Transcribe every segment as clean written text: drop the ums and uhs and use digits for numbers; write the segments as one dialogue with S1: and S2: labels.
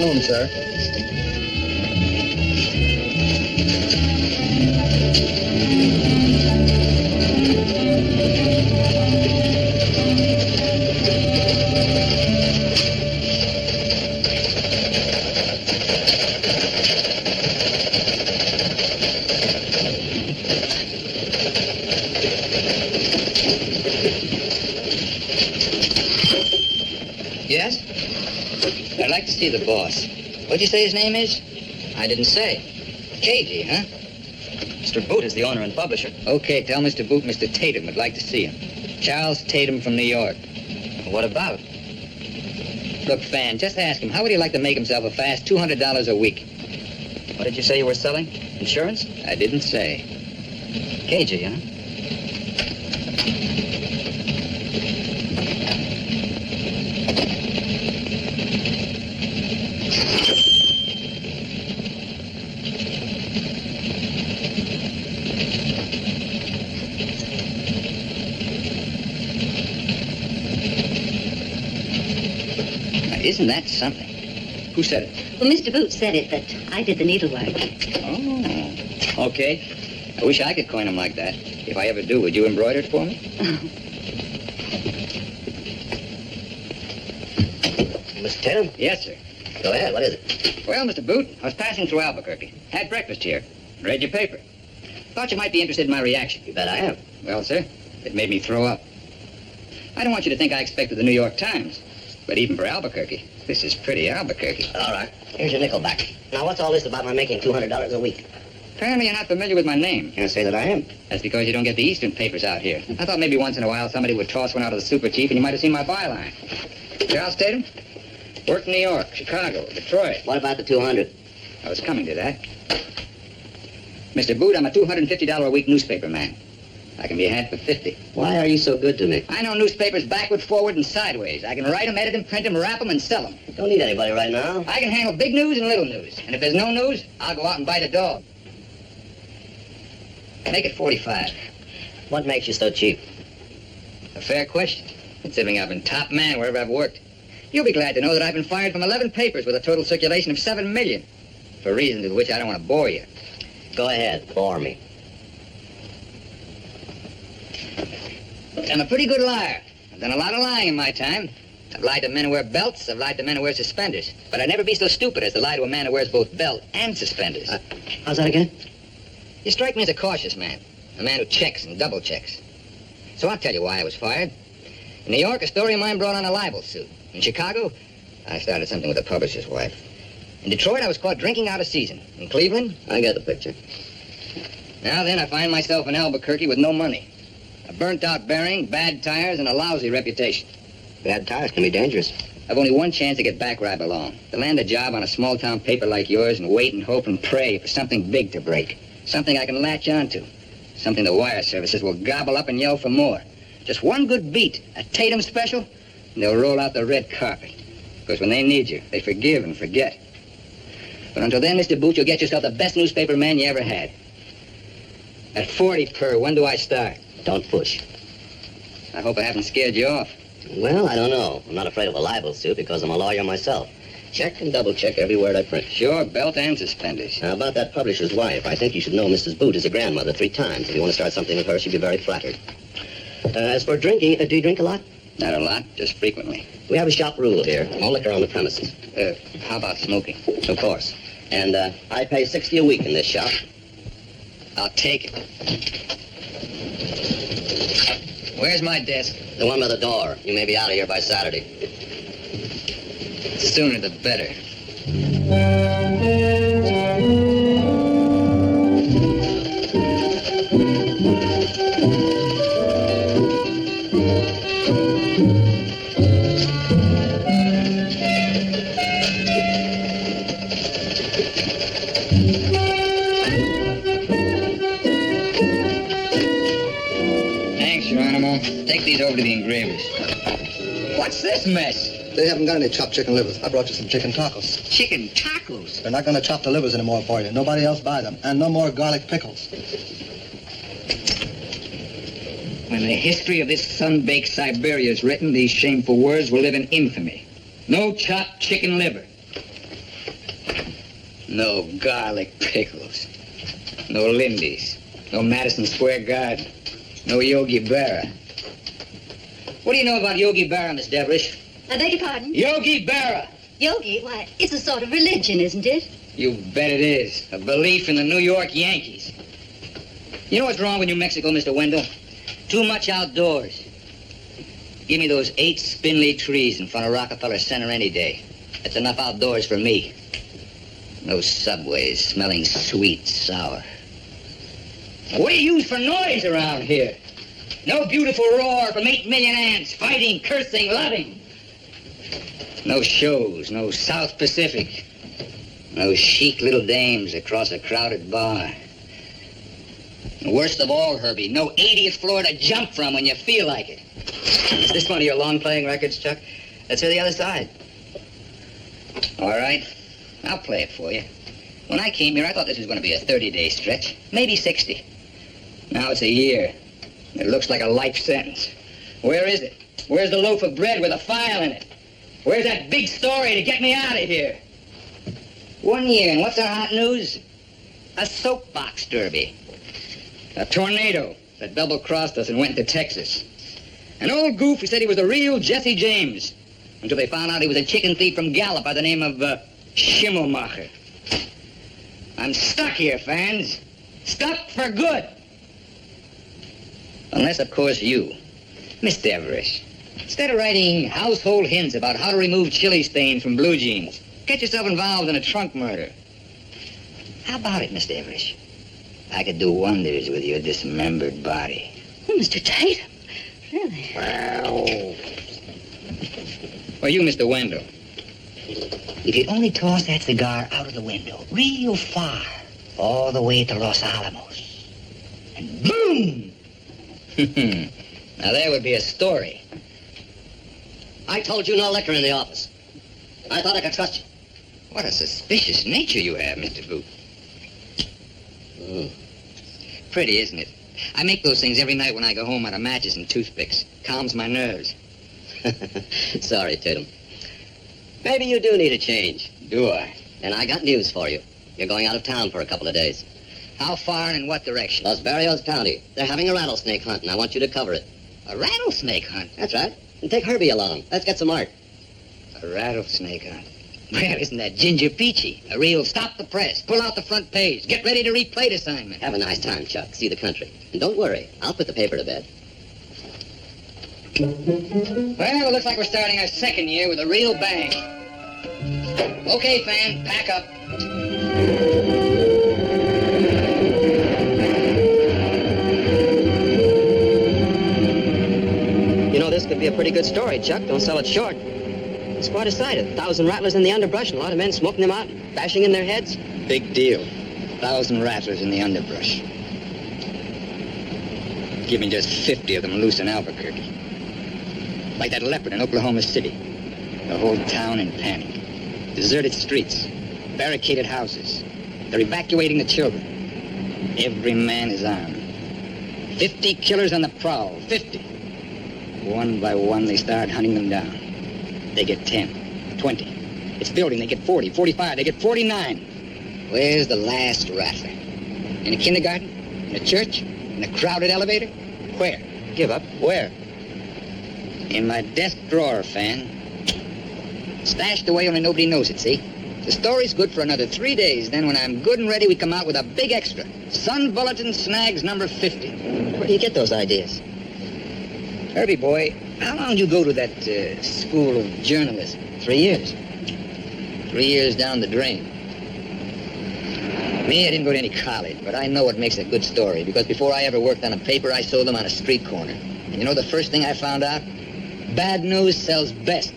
S1: afternoon, sir.
S2: Yes? I'd like to see the boss. What'd you say his name is? I didn't say. Cagey, huh? Mr. Boot is the owner and publisher. Okay, tell Mr. Boot Mr. Tatum would like to see him. Charles Tatum from New York. What about? Look, Fan, just ask him, how would he like to make himself a fast $200 a week? What did you say you were selling? Insurance? I didn't say. Cagey, huh? Isn't that something? Who said it?
S3: Well, Mr. Boot said it, but I did the needlework.
S2: Oh, okay. I wish I could coin them like that. If I ever do, would you embroider it for me?
S4: Mr. Tatum?
S2: Yes, sir.
S4: Go ahead. What is it?
S2: Well, Mr. Boot, I was passing through Albuquerque. Had breakfast here. Read your paper. Thought you might be interested in my reaction.
S4: You bet I am.
S2: Well, sir, it made me throw up. I don't want you to think I expected the New York Times. But even for Albuquerque, this is pretty Albuquerque.
S4: All right. Here's your nickel back. Now, what's all this about my making $200 a week?
S2: Apparently you're not familiar with my name.
S4: Can't say that I am.
S2: That's because you don't get the Eastern papers out here. I thought maybe once in a while somebody would toss one out of the super chief and you might have seen my byline. Charles Tatum? Worked in New York, Chicago, Detroit.
S4: What about the 200?
S2: I was coming to that. Mr. Boot, I'm a $250 a week newspaper man. I can be had for 50.
S4: Why are you so good to me?
S2: I know newspapers backward, forward, and sideways. I can write them, edit them, print them, wrap them, and sell them.
S4: Don't need anybody right now.
S2: I can handle big news and little news. And if there's no news, I'll go out and bite a dog. Make it 45.
S4: What makes you so cheap?
S2: A fair question, considering I've been top man wherever I've worked. You'll be glad to know that I've been fired from 11 papers with a total circulation of 7 million. For reasons with which I don't want to bore you.
S4: Go ahead, bore me.
S2: I'm a pretty good liar. I've done a lot of lying in my time. I've lied to men who wear belts. I've lied to men who wear suspenders. But I'd never be so stupid as to lie to a man who wears both belt and suspenders.
S4: How's that again?
S2: You strike me as a cautious man. A man who checks and double checks. So I'll tell you why I was fired. In New York, a story of mine brought on a libel suit. In Chicago, I started something with a publisher's wife. In Detroit, I was caught drinking out of season. In Cleveland,
S4: I get the picture.
S2: now then, I find myself in Albuquerque with no money. A burnt-out bearing, bad tires, and a lousy reputation.
S4: Bad tires can be dangerous.
S2: I've only one chance to get back where I belong. To land a job on a small-town paper like yours and wait and hope and pray for something big to break. Something I can latch onto. Something the wire services will gobble up and yell for more. Just one good beat, a Tatum special, and they'll roll out the red carpet. Because when they need you, they forgive and forget. But until then, Mr. Boot, you'll get yourself the best newspaper man you ever had. At 40 per, when do I start?
S4: Don't push.
S2: I hope I haven't scared you off.
S4: Well, I don't know. I'm not afraid of a libel suit because I'm a lawyer myself. Check and double check every word I print.
S2: Sure, belt and suspenders.
S4: Now, about that publisher's wife, I think you should know Mrs. Boot is a grandmother 3 times. If you want to start something with her, she'd be very flattered. As for drinking, do you drink a lot?
S2: Not a lot, just frequently.
S4: We have a shop rule here. No liquor on the premises.
S2: How about smoking?
S4: Of course. And I pay $60 a week in this shop.
S2: I'll take it. Where's my desk?
S4: The one by the door. You may be out of here by Saturday.
S2: The sooner the better. Thanks, Geronimo. Take these over to the engravers. What's this mess?
S1: They haven't got any chopped chicken livers. I brought you some chicken tacos.
S2: Chicken tacos?
S1: They're not going to chop the livers anymore for you. Nobody else buy them. And no more garlic pickles.
S2: When the history of this sun-baked Siberia is written, these shameful words will live in infamy. No chopped chicken liver. No garlic pickles. No Lindy's. No Madison Square Garden. No Yogi Berra. What do you know about Yogi Berra, Miss Deverish?
S3: I beg your pardon?
S2: Yogi Berra!
S3: Yogi? Why, it's a sort of religion, isn't it?
S2: You bet it is. A belief in the New York Yankees. You know what's wrong with New Mexico, Mr. Wendell? Too much outdoors. Give me those 8 spindly trees in front of Rockefeller Center any day. That's enough outdoors for me. No subways smelling sweet, sour. What do you use for noise around here? No beautiful roar from 8 million ants fighting, cursing, loving. No shows, no South Pacific. No chic little dames across a crowded bar. And worst of all, Herbie, no 80th floor to jump from when you feel like it. Is this one of your long-playing records, Chuck? Let's hear the other side. All right, I'll play it for you. When I came here, I thought this was going to be a 30-day stretch, maybe 60. Now it's a year. It looks like a life sentence. Where is it? Where's the loaf of bread with a file in it? Where's that big story to get me out of here? 1 year, and what's our hot news? A soapbox derby. A tornado that double-crossed us and went to Texas. An old goof who said he was the real Jesse James, until they found out he was a chicken thief from Gallup by the name of Schimmelmacher. I'm stuck here, fans. Stuck for good. Unless, of course, you, Miss Deverish. Instead of writing household hints about how to remove chili stains from blue jeans, get yourself involved in a trunk murder. How about it, Miss Deverish? I could do wonders with your dismembered body.
S3: Oh, Mr. Tatum. Really?
S2: Well, you, Mr. Wendell. If you'd only toss that cigar out of the window, real far, all the way to Los Alamos, and boom! Now, there would be a story.
S4: I told you no liquor in the office. I thought I could trust you.
S2: What a suspicious nature you have, Mr. Booth. Pretty, isn't it? I make those things every night when I go home out of matches and toothpicks. Calms my nerves.
S4: Sorry, Tatum. Maybe you do need a change.
S2: Do I?
S4: And I got news for you. You're going out of town for a couple of days.
S2: How far and in what direction?
S4: Los Barrios County. They're having a rattlesnake hunt, and I want you to cover it.
S2: A rattlesnake hunt?
S4: That's right. And take Herbie along. Let's get some art.
S2: A rattlesnake hunt? Well, isn't that ginger peachy? A real stop the press, pull out the front page, get ready to read plate assignment.
S4: Have a nice time, Chuck. See the country. And don't worry. I'll put the paper to bed.
S2: Well, it looks like we're starting our second year with a real bang. Okay, fan, pack up.
S4: You know, this could be a pretty good story, Chuck. Don't sell it short. It's quite a sight. 1,000 rattlers in the underbrush and a lot of men smoking them out, bashing in their heads.
S2: Big deal. 1,000 rattlers in the underbrush. Give me just 50 of them loose in Albuquerque. Like that leopard in Oklahoma City. The whole town in panic. Deserted streets. Barricaded houses. They're evacuating the children. Every man is armed. 50 killers on the prowl. 50. One by one, they start hunting them down. They get 10, 20. It's building. They get 40, 45. They get 49. Where's the last rattler? In a kindergarten? In a church? In a crowded elevator? Where?
S4: Give up.
S2: Where? In my desk drawer, fan. Stashed away only nobody knows it, see? The story's good for another 3 days. Then when I'm good and ready, we come out with a big extra. Sun Bulletin snags number 50.
S4: Where do you get those ideas?
S2: Herbie, boy, how long did you go to that school of journalism?
S4: 3 years.
S2: 3 years down the drain. Me, I didn't go to any college, but I know what makes a good story, because before I ever worked on a paper, I sold them on a street corner. And you know the first thing I found out? Bad news sells best.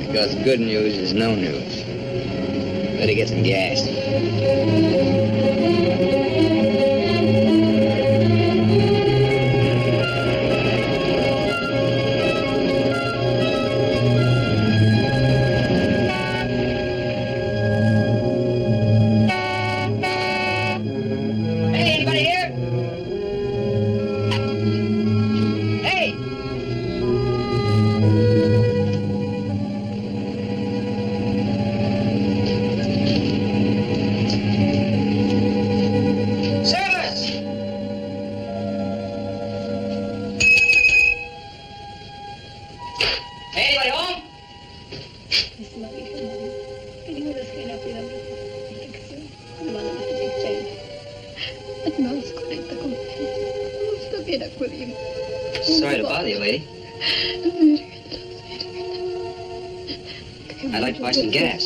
S2: Because good news is no news. Better get some gas. Sorry to bother you, lady. I'd like to buy some gas.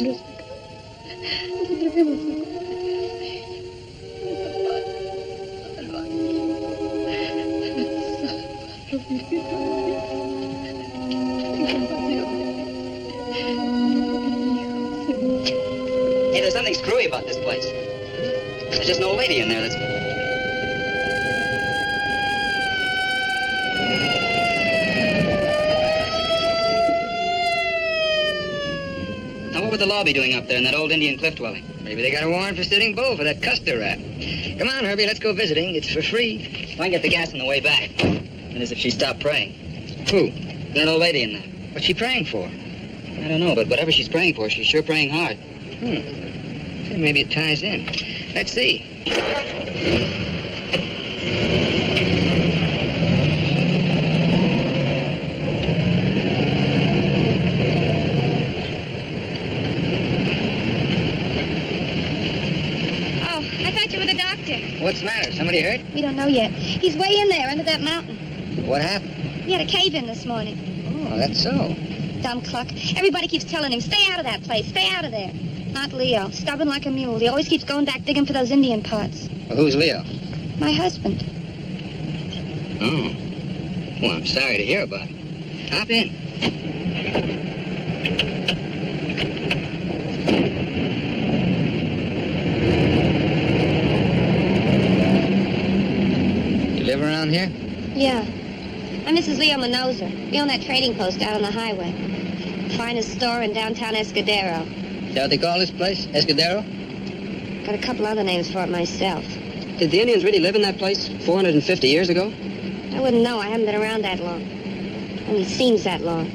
S2: Hey, there's something screwy about this place. There's just an old lady in there that's... Now, what would the law be doing up there in that old Indian cliff dwelling? Maybe they got a warrant for sitting bull for that Custer rat. Come on, Herbie, let's go visiting. It's for free. I can get the gas on the way back. And as if she stopped praying. Who? That old lady in there. What's she praying for? I don't know, but whatever she's praying for, she's sure praying hard. Maybe it ties in. Let's see.
S3: Oh, I thought you were the doctor.
S2: What's the matter? Somebody hurt?
S3: We don't know yet. He's way in there under that mountain.
S2: What happened?
S3: He had a cave-in this morning.
S2: Oh, that's so.
S3: Dumb cluck. Everybody keeps telling him, stay out of that place, stay out of there. Not Leo. Stubborn like a mule. He always keeps going back digging for those Indian pots.
S2: Well, who's Leo?
S3: My husband.
S2: Oh. Well, I'm sorry to hear about it. Hop in. You live around here?
S3: Yeah. I'm Mrs. Leo Minoser. We own that trading post out on the highway. Finest store in downtown Escudero.
S2: Is that what they call this place? Escudero?
S3: Got a couple other names for it myself.
S2: Did the Indians really live in that place 450 years ago?
S3: I wouldn't know. I haven't been around that long. Only seems that long.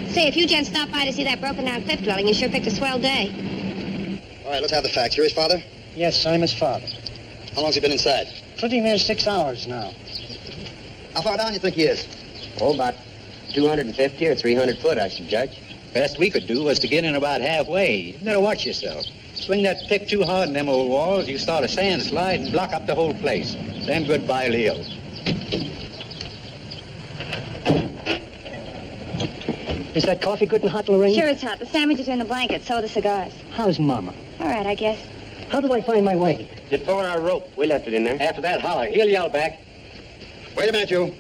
S3: Say, if you gents stopped by to see that broken-down cliff dwelling, you sure picked a swell day.
S1: All right, let's have the facts. You're his father?
S5: Yes, I'm his father.
S1: How long's he been inside?
S5: Pretty near 6 hours now.
S1: How far down you think he is?
S4: Oh, about 250 or 300 foot, I should judge.
S5: Best we could do was to get in about halfway. You better watch yourself. Swing that pick too hard in them old walls, you start a sand slide and block up the whole place. Then goodbye, Leo. Is that coffee good and hot, Lorraine?
S3: Sure it's hot. The sandwiches are in the blanket, so are the cigars.
S5: How's Mama?
S3: All right, I guess.
S5: How do I find my way?
S4: Just pull our rope. We left it in there.
S5: After that, holler. He'll yell back.
S1: Wait a minute, you.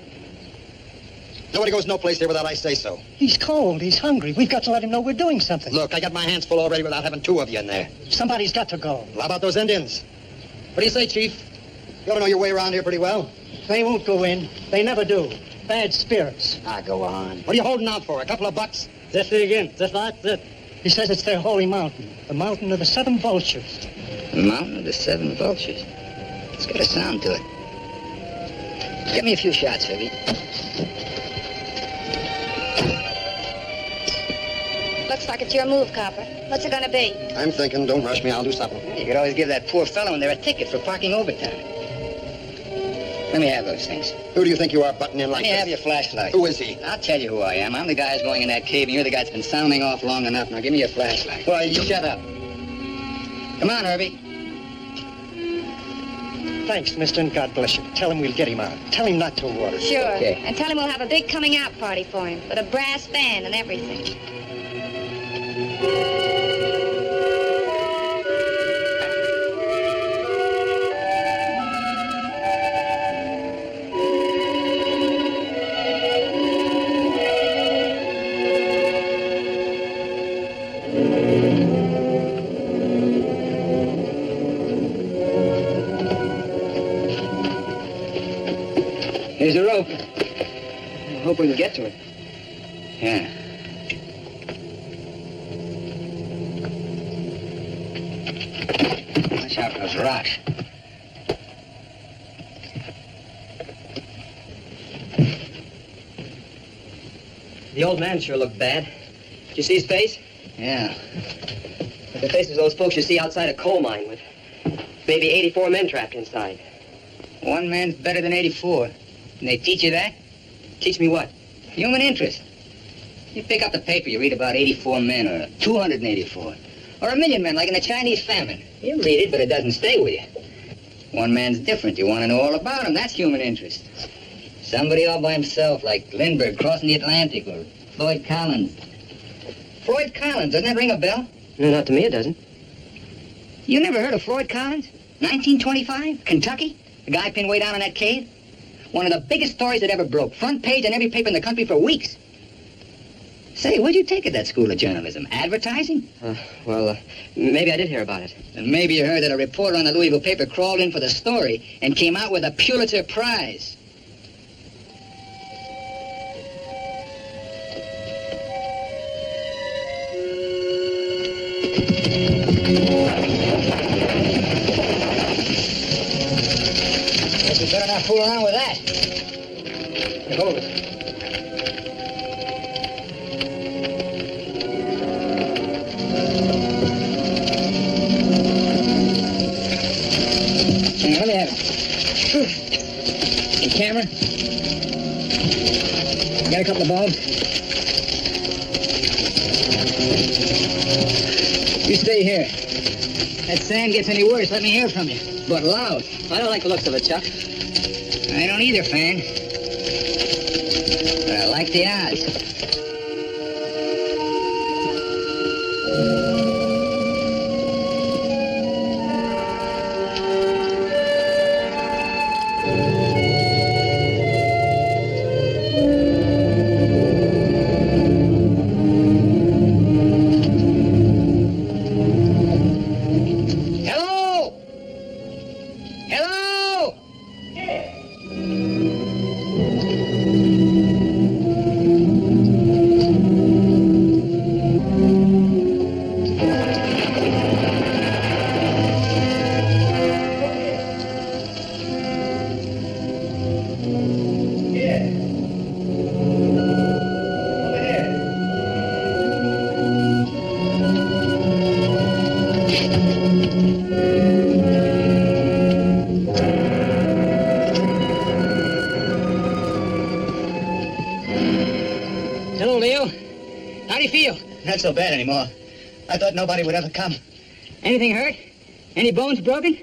S1: Nobody goes no place here without I say so.
S5: He's cold. He's hungry. We've got to let him know we're doing something.
S1: Look, I got my hands full already without having two of you in there.
S5: Somebody's got to go.
S1: Well, how about those Indians? What do you say, Chief? You ought to know your way around here pretty well.
S5: They won't go in. They never do. Bad spirits.
S1: Ah, go on. What are you holding out for? A couple of bucks?
S5: This again. This like that. He says it's their holy mountain. The mountain of the 7 vultures.
S2: The mountain of the 7 vultures. It's got a sound to it. Get me a few shots, Herbie.
S3: Looks like it's your move, Copper. What's it gonna be?
S1: I'm thinking, don't rush me, I'll do something.
S2: You could always give that poor fellow in there a ticket for parking overtime. Let me have those things.
S1: Who do you think you are butting in like
S2: Let me
S1: this?
S2: have your flashlight.
S1: Who is he?
S2: I'll tell you who I am. I'm the guy who's going in that cave, and you're the guy that's been sounding off long enough. Now give me your flashlight.
S1: Why, you...
S2: Shut up. Come on, Herbie.
S5: Thanks, mister, and God bless you. Tell him we'll get him out. Tell him not to worry.
S3: Sure.
S2: Okay.
S3: And tell him we'll have a big coming out party for him, with a brass band and everything.
S2: Here's the rope. I hope we can get to it. Yeah. Watch out for those rocks.
S4: The old man sure looked bad. Did you see his face?
S2: Yeah.
S4: Like the faces of those folks you see outside a coal mine with maybe 84 men trapped inside.
S2: One man's better than 84. And they teach you that?
S4: Teach me what?
S2: Human interest. You pick up the paper, you read about 84 men, or 284, or 1,000,000 men, like in the Chinese famine. You read it, but it doesn't stay with you. One man's different. You want to know all about him. That's human interest. Somebody all by himself, like Lindbergh crossing the Atlantic, or Floyd Collins. Floyd Collins, doesn't that ring a bell?
S4: No, not to me, it doesn't.
S2: You never heard of Floyd Collins? 1925, Kentucky? The guy pinned way down in that cave? One of the biggest stories that ever broke. Front page in every paper in the country for weeks. Say, what'd you take at that school of journalism? Advertising?
S4: Maybe I did hear about it.
S2: And maybe you heard that a reporter on the Louisville paper crawled in for the story and came out with a Pulitzer Prize. Guess we better not fool around with that. Hold it. Let me have it. The camera. Got a couple of bulbs. You stay here. That sand gets any worse, let me hear from you. But loud.
S4: I don't like the looks of it, Chuck.
S2: I don't either, Fan. But I like the odds.
S5: Not so bad anymore. I thought nobody would ever come.
S2: Anything hurt? Any bones broken?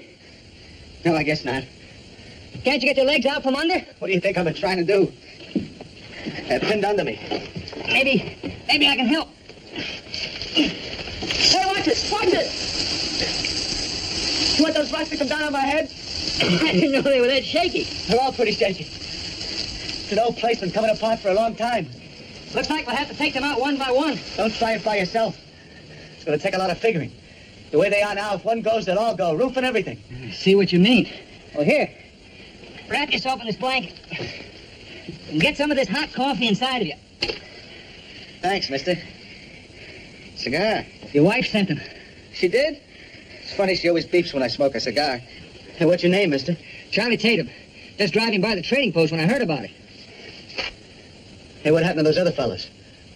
S5: No, I guess not.
S2: Can't you get your legs out from under?
S5: What do you think I've been trying to do? They're pinned under me.
S2: Maybe I can help.
S5: Hey, watch this! Watch this! You want those rocks to come down on my head?
S2: I didn't know they were that shaky.
S5: They're all pretty shaky. It's an old place been coming apart for a long time.
S2: Looks like we'll have to take them out one by one.
S5: Don't try it by yourself. It's going to take a lot of figuring. The way they are now, if one goes, they'll all go. Roof and everything.
S2: I see what you mean. Well, here. Wrap yourself in this blanket. And get some of this hot coffee inside of you.
S5: Thanks, mister. Cigar.
S2: Your wife sent them.
S5: She did? It's funny, she always beeps when I smoke a cigar. Hey, what's your name, mister?
S2: Charlie Tatum. Just driving by the trading post when I heard about it.
S5: Hey, what happened to those other fellas?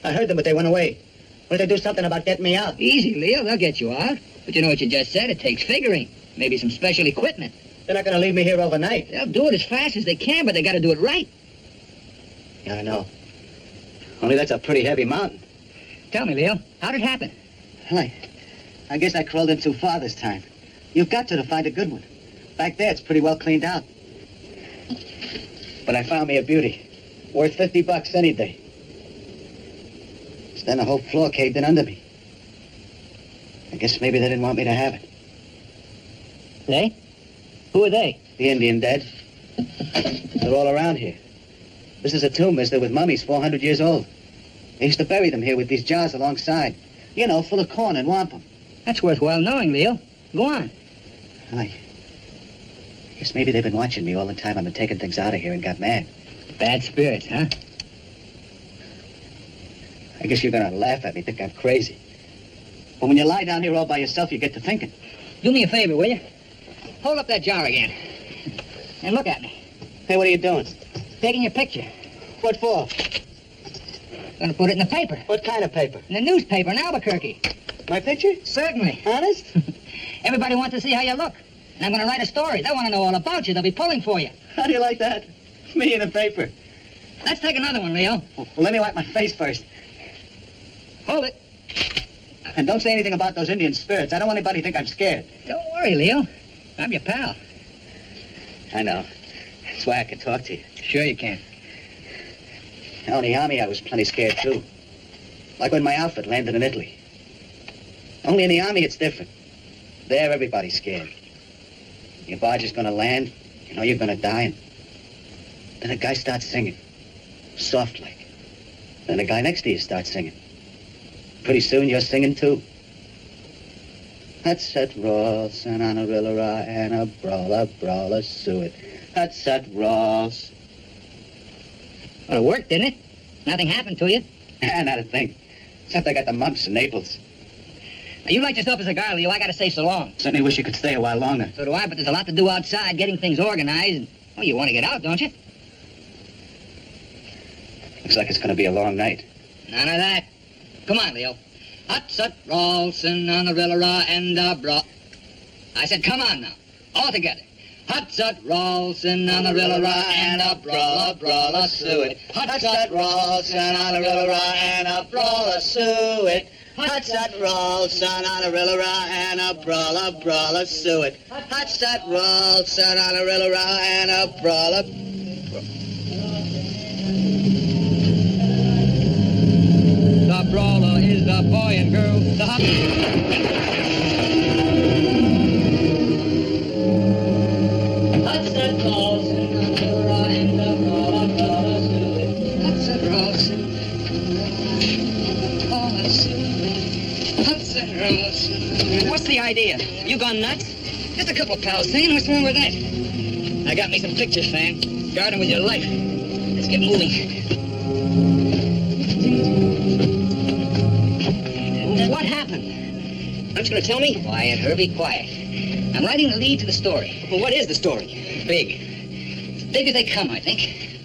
S5: I heard them, but they went away. Why don't they do something about getting me out?
S2: Easy, Leo. They'll get you out. But you know what you just said? It takes figuring. Maybe some special equipment.
S5: They're not going to leave me here overnight.
S2: They'll do it as fast as they can, but they got to do it right.
S5: Yeah, I know. Only that's a pretty heavy mountain.
S2: Tell me, Leo, how'd it happen?
S5: Well, I guess I crawled in too far this time. You've got to find a good one. Back there, it's pretty well cleaned out. But I found me a beauty. Worth $50 any day. Then the whole floor caved in under me. I guess maybe they didn't want me to have it.
S2: They? Who are they?
S5: The Indian dead. They're all around here. This is a tomb, mister, with mummies 400 years old. They used to bury them here with these jars alongside. You know, full of corn and wampum.
S2: That's worthwhile knowing, Leo. Go on.
S5: I guess maybe they've been watching me all the time I've been taking things out of here and got mad.
S2: Bad spirits, huh?
S5: I guess you're gonna laugh at me, think I'm crazy. But when you lie down here all by yourself, you get to thinking.
S2: Do me a favor, will you? Hold up that jar again. And look at me.
S5: Hey, what are you doing?
S2: Taking your picture.
S5: What for?
S2: Gonna put it in the paper.
S5: What kind of paper?
S2: In the newspaper in Albuquerque.
S5: My picture?
S2: Certainly.
S5: Honest?
S2: Everybody wants to see how you look. And I'm gonna write a story. They want to know all about you. They'll be pulling for you.
S5: How do you like that? Me in the paper.
S2: Let's take another one, Leo.
S5: Well, let me wipe my face first.
S2: Hold it.
S5: And don't say anything about those Indian spirits. I don't want anybody to think I'm scared.
S2: Don't worry, Leo. I'm your pal.
S5: I know. That's why I can talk to you.
S2: Sure you can.
S5: In the Army, I was plenty scared, too. Like when my outfit landed in Italy. Only in the Army, it's different. There, everybody's scared. Your barge is gonna land, you know you're gonna die, and then a guy starts singing. Soft like. Then the guy next to you starts singing. Pretty soon, you're singing, too. That's that Ross, and on a rilla and a brawler, suet. That's that Ross.
S2: Well, it worked, didn't it? Nothing happened to you.
S5: Not a thing. Except I got the mumps in Naples.
S2: Now, you like yourself as a guy, Leo. I gotta say so long.
S5: Certainly wish you could stay a while longer.
S2: So do I, but there's a lot to do outside, getting things organized, and, well, you want to get out, don't you?
S5: Looks like it's gonna be a long night.
S2: None of that. Come on, Leo. Hot Sut Rawlson on the Rilla and the Bra... I said, come on now. All together. Hot Sut Rawlson on the Rilla and a brawler suet. Hot Sut Rawlson on the Rilla and a brawler suet.
S5: Hot Sut Rawlson on a rilla and a brawler suet. Hot Sut Rawlson on a rilla and a brawler.
S2: The brawler is the boy and girl. The hot... Hot Sut Rawlson on the Rilla and the brawler suet. Hot Sut Rawlson. Brawler suet. What's the idea? You gone nuts? Just a couple of pals singing. What's wrong with that? I got me some pictures, fam. Guard 'em with your life. Let's get moving. What happened? Aren't you going to tell me? Quiet, Herbie, quiet. I'm writing the lead to the story.
S5: Well, what is the story?
S2: Big. As big as they come, I think.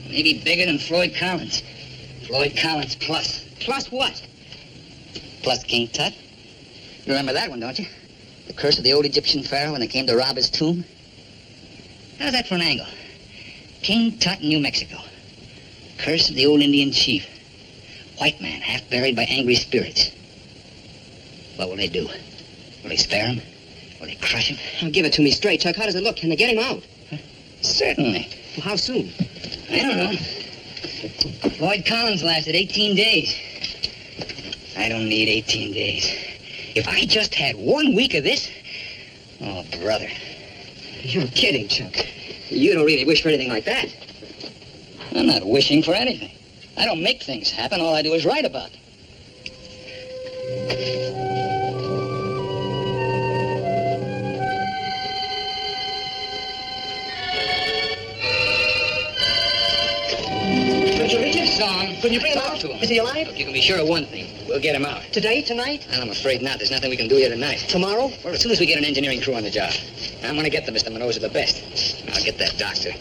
S2: Maybe bigger than Floyd Collins. Floyd Collins plus.
S5: Plus what?
S2: Plus King Tut. You remember that one, don't you? The curse of the old Egyptian pharaoh when they came to rob his tomb? How's that for an angle? King Tut in New Mexico. Curse of the old Indian chief. White man, half buried by angry spirits. What will they do? Will they spare him? Will they crush him?
S5: Now, give it to me straight, Chuck. How does it look? Can they get him out?
S2: Certainly.
S5: Well, how soon?
S2: I don't know. Floyd Collins lasted 18 days. I don't need 18 days. If I just had 1 week of this... Oh, brother.
S5: You're kidding, Chuck. You don't really wish for anything like that.
S2: I'm not wishing for anything. I don't make things happen. All I do is write about them. Song.
S5: Could you bring him out to him? Is he alive?
S2: You can be sure of one thing. We'll get him out.
S5: Today? Tonight?
S2: And I'm afraid not. There's nothing we can do here tonight.
S5: Tomorrow?
S2: Well, as soon as we get an engineering crew on the job. I'm going to get the Mr. Mendoza the best. I'll get that doctor.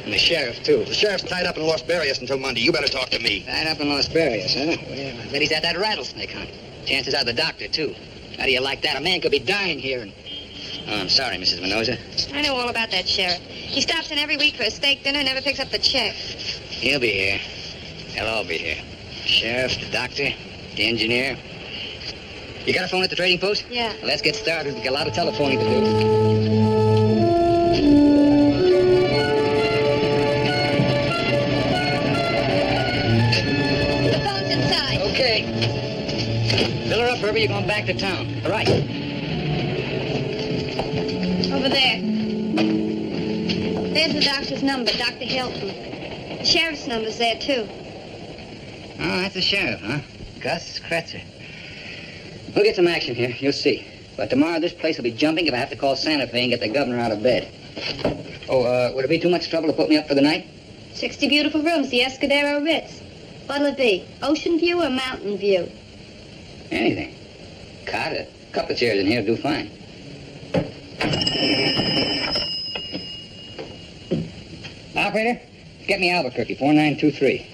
S2: And the sheriff, too.
S1: The sheriff's tied up in Las Barrias until Monday. You better talk to me.
S2: Tied up in Las Barrias, huh? Well, I bet he's at that rattlesnake hunt. Chances are the doctor, too. How do you like that? A man could be dying here and... Oh, I'm sorry, Mrs. Mendoza.
S3: I know all about that sheriff. He stops in every week for a steak dinner and never picks up the check.
S2: He'll be here. They'll all be here. The sheriff, the doctor, the engineer. You got a phone at the trading post?
S3: Yeah.
S2: Well, let's get started. We've got a lot of telephoning to do.
S3: The phone's inside.
S2: Okay. Fill her up, Herbie. You're going back to town. All right.
S3: Over there. There's the doctor's number, Dr. Hilton. The sheriff's number's there, too.
S2: Oh, that's the sheriff, huh? Gus Kretzer. We'll get some action here. You'll see. But tomorrow this place will be jumping if I have to call Santa Fe and get the governor out of bed. Oh, would it be too much trouble to put me up for the night?
S3: 60 beautiful rooms, the Escudero Ritz. What'll it be? Ocean view or mountain view?
S2: Anything. Cot, a couple of chairs in here will do fine. Operator, get me Albuquerque, 4923.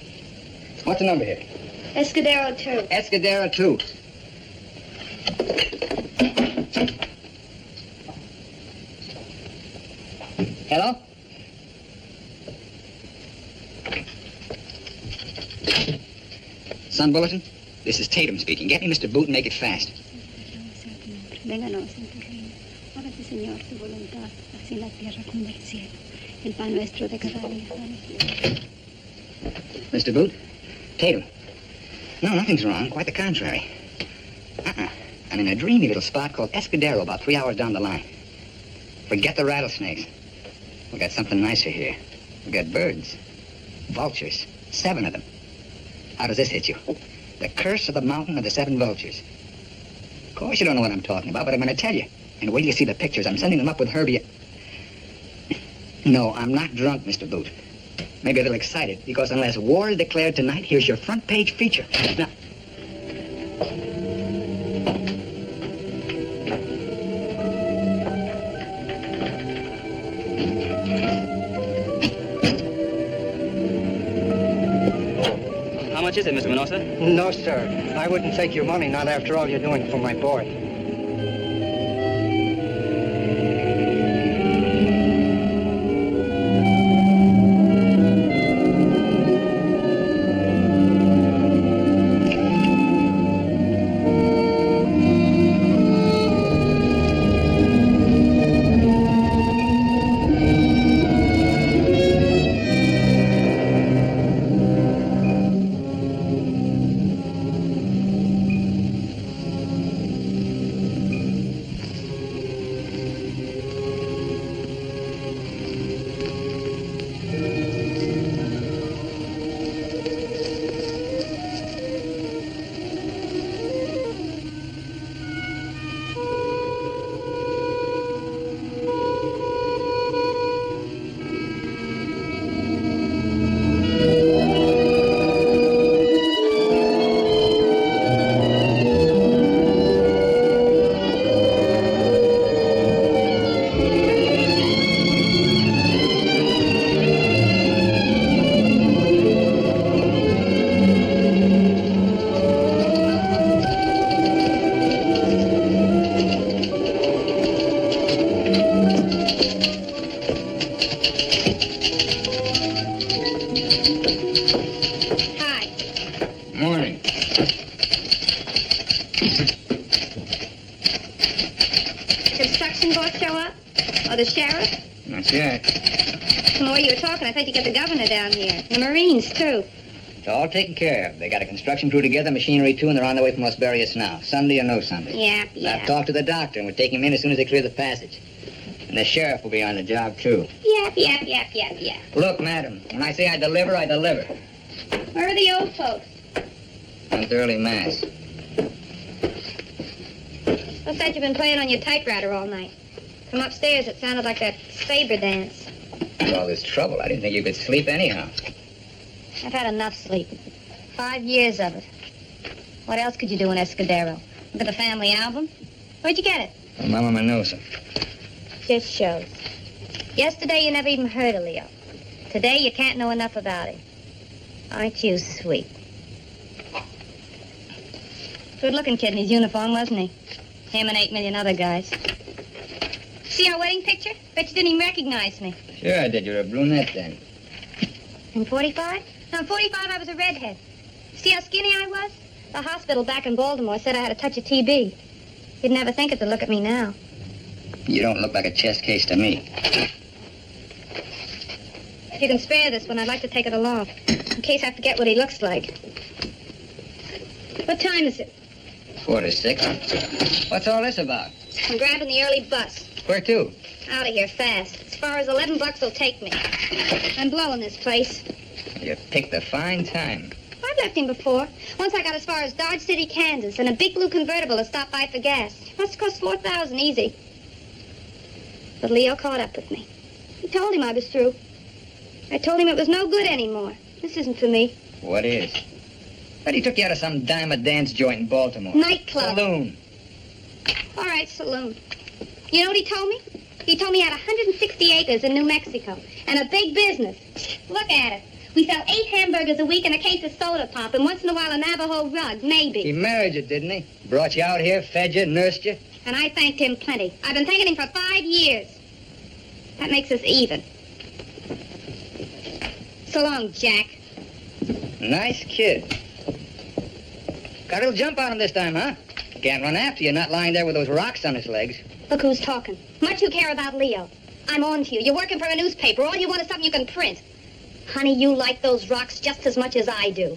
S2: What's the number here?
S3: Escudero 2.
S2: Escudero 2. Hello? Sun Bulletin? This is Tatum speaking. Get me Mr. Boot and make it fast.
S3: Vénganos en tu reino. Hágase, Señor, su voluntad, así en la tierra como en el cielo. El pan nuestro de cada día. Danos hoy.
S2: Mr. Boot? Tatum. No, nothing's wrong. Quite the contrary. I'm in a dreamy little spot called Escudero, about 3 hours down the line. Forget the rattlesnakes. We got something nicer here. We got birds. Vultures. 7 of them. How does this hit you? The curse of the mountain of the 7 vultures. Of course you don't know what I'm talking about, but I'm going to tell you. And wait till you see the pictures. I'm sending them up with Herbie. No, I'm not drunk, Mr. Boot. Maybe a little excited, because unless war is declared tonight, here's your front page feature. Now...
S6: How much is it, Mr. Minosa?
S7: No, sir. I wouldn't take your money, not after all you're doing for my boy.
S3: Or the sheriff?
S2: Not yet.
S3: From the way you were talking, I thought you'd get the governor down here. The Marines, too.
S2: It's all taken care of. They got a construction crew together, machinery too, and they're on their way from Los Barrios now. Sunday or no Sunday.
S3: Yeah.
S2: I've talked to the doctor, and we're taking him in as soon as they clear the passage. And the sheriff will be on the job, too.
S3: Yeah.
S2: Look, madam, when I say I deliver, I deliver.
S3: Where are the old folks?
S2: Went to early mass.
S3: What's that you've been playing on your typewriter all night? From upstairs, it sounded like that saber dance.
S2: With all this trouble, I didn't think you could sleep anyhow.
S3: I've had enough sleep. 5 years of it. What else could you do in Escudero? Look at the family album? Where'd you get it?
S2: Well, Mama Minosa.
S3: Just shows. Yesterday, you never even heard of Leo. Today, you can't know enough about him. Aren't you sweet? Good-looking kid in his uniform, wasn't he? Him and 8 million other guys. See our wedding picture? Bet you didn't even recognize me.
S2: Sure I did. You're a brunette then.
S3: In 45? No, in 45, I was a redhead. See how skinny I was? The hospital back in Baltimore said I had a touch of TB. You'd never think it to look at me now.
S2: You don't look like a chest case to me.
S3: If you can spare this one, I'd like to take it along, in case I forget what he looks like. What time is it?
S2: 4-6. What's all this about?
S3: I'm grabbing the early bus.
S2: Where to?
S3: Out of here fast. As far as 11 bucks will take me. I'm blowing this place.
S2: You picked a fine time.
S3: I've left him before. Once I got as far as Dodge City, Kansas, in a big blue convertible to stop by for gas. Must have cost $4,000 easy. But Leo caught up with me. I told him I was through. I told him it was no good anymore. This isn't for me.
S2: What is? But he took you out of some dime-a-dance joint in Baltimore.
S3: Nightclub.
S2: Saloon.
S3: All right, saloon. You know what he told me? He told me he had 160 acres in New Mexico and a big business. Look at it. We sell 8 hamburgers a week and a case of soda pop, and once in a while a Navajo rug, maybe.
S2: He married you, didn't he? Brought you out here, fed you, nursed you?
S3: And I thanked him plenty. I've been thanking him for 5 years. That makes us even. So long, Jack.
S2: Nice kid. Got a little jump on him this time, huh? Can't run after you, not lying there with those rocks on his legs.
S3: Look who's talking. Much you care about Leo. I'm on to you. You're working for a newspaper. All you want is something you can print. Honey, you like those rocks just as much as I do.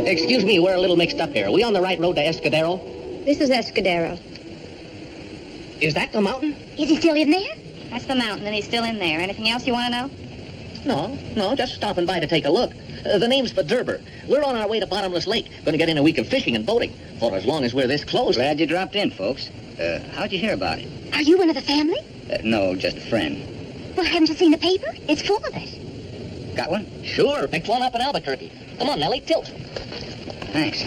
S4: Excuse me, we're a little mixed up here. Are we on the right road to Escudero?
S3: This is Escudero.
S4: Is that the mountain?
S3: Is he still in there? That's the mountain, and he's still in there. Anything else you want to know?
S4: No, just stopping by to take a look. The name's Federber. We're on our way to Bottomless Lake. Going to get in a week of fishing and boating. For as long as we're this close.
S2: Glad you dropped in, folks. How'd you hear about it?
S3: Are you one of the family?
S2: No, just a friend.
S3: Well, haven't you seen the paper? It's full of it.
S2: Got one?
S4: Sure, picked one up in Albuquerque. Come on, Nellie, tilt.
S2: Thanks.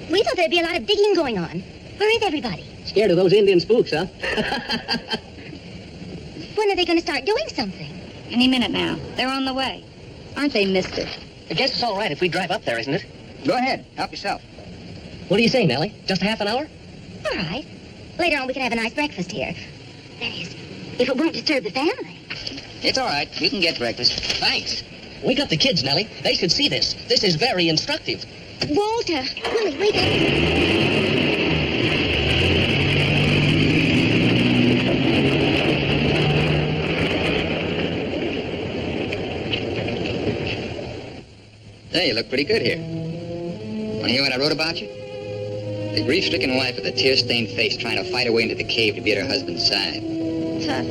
S3: We thought there'd be a lot of digging going on. Where is everybody?
S4: Scared of those Indian spooks, huh?
S3: When are they going to start doing something? Any minute now. They're on the way. Aren't they, mister?
S4: I guess it's all right if we drive up there, isn't it?
S2: Go ahead. Help yourself.
S4: What do you say, Nellie? Just half an hour?
S3: All right. Later on, we can have a nice breakfast here. That is, if it won't disturb the family.
S2: It's all right. You can get breakfast.
S4: Thanks. Wake up the kids, Nellie. They should see this. This is very instructive.
S3: Walter! Willie, wake up!
S2: Hey, you look pretty good here. Want to hear what I wrote about you? The grief-stricken wife with a tear-stained face trying to fight her way into the cave to be at her husband's side.
S3: Tough.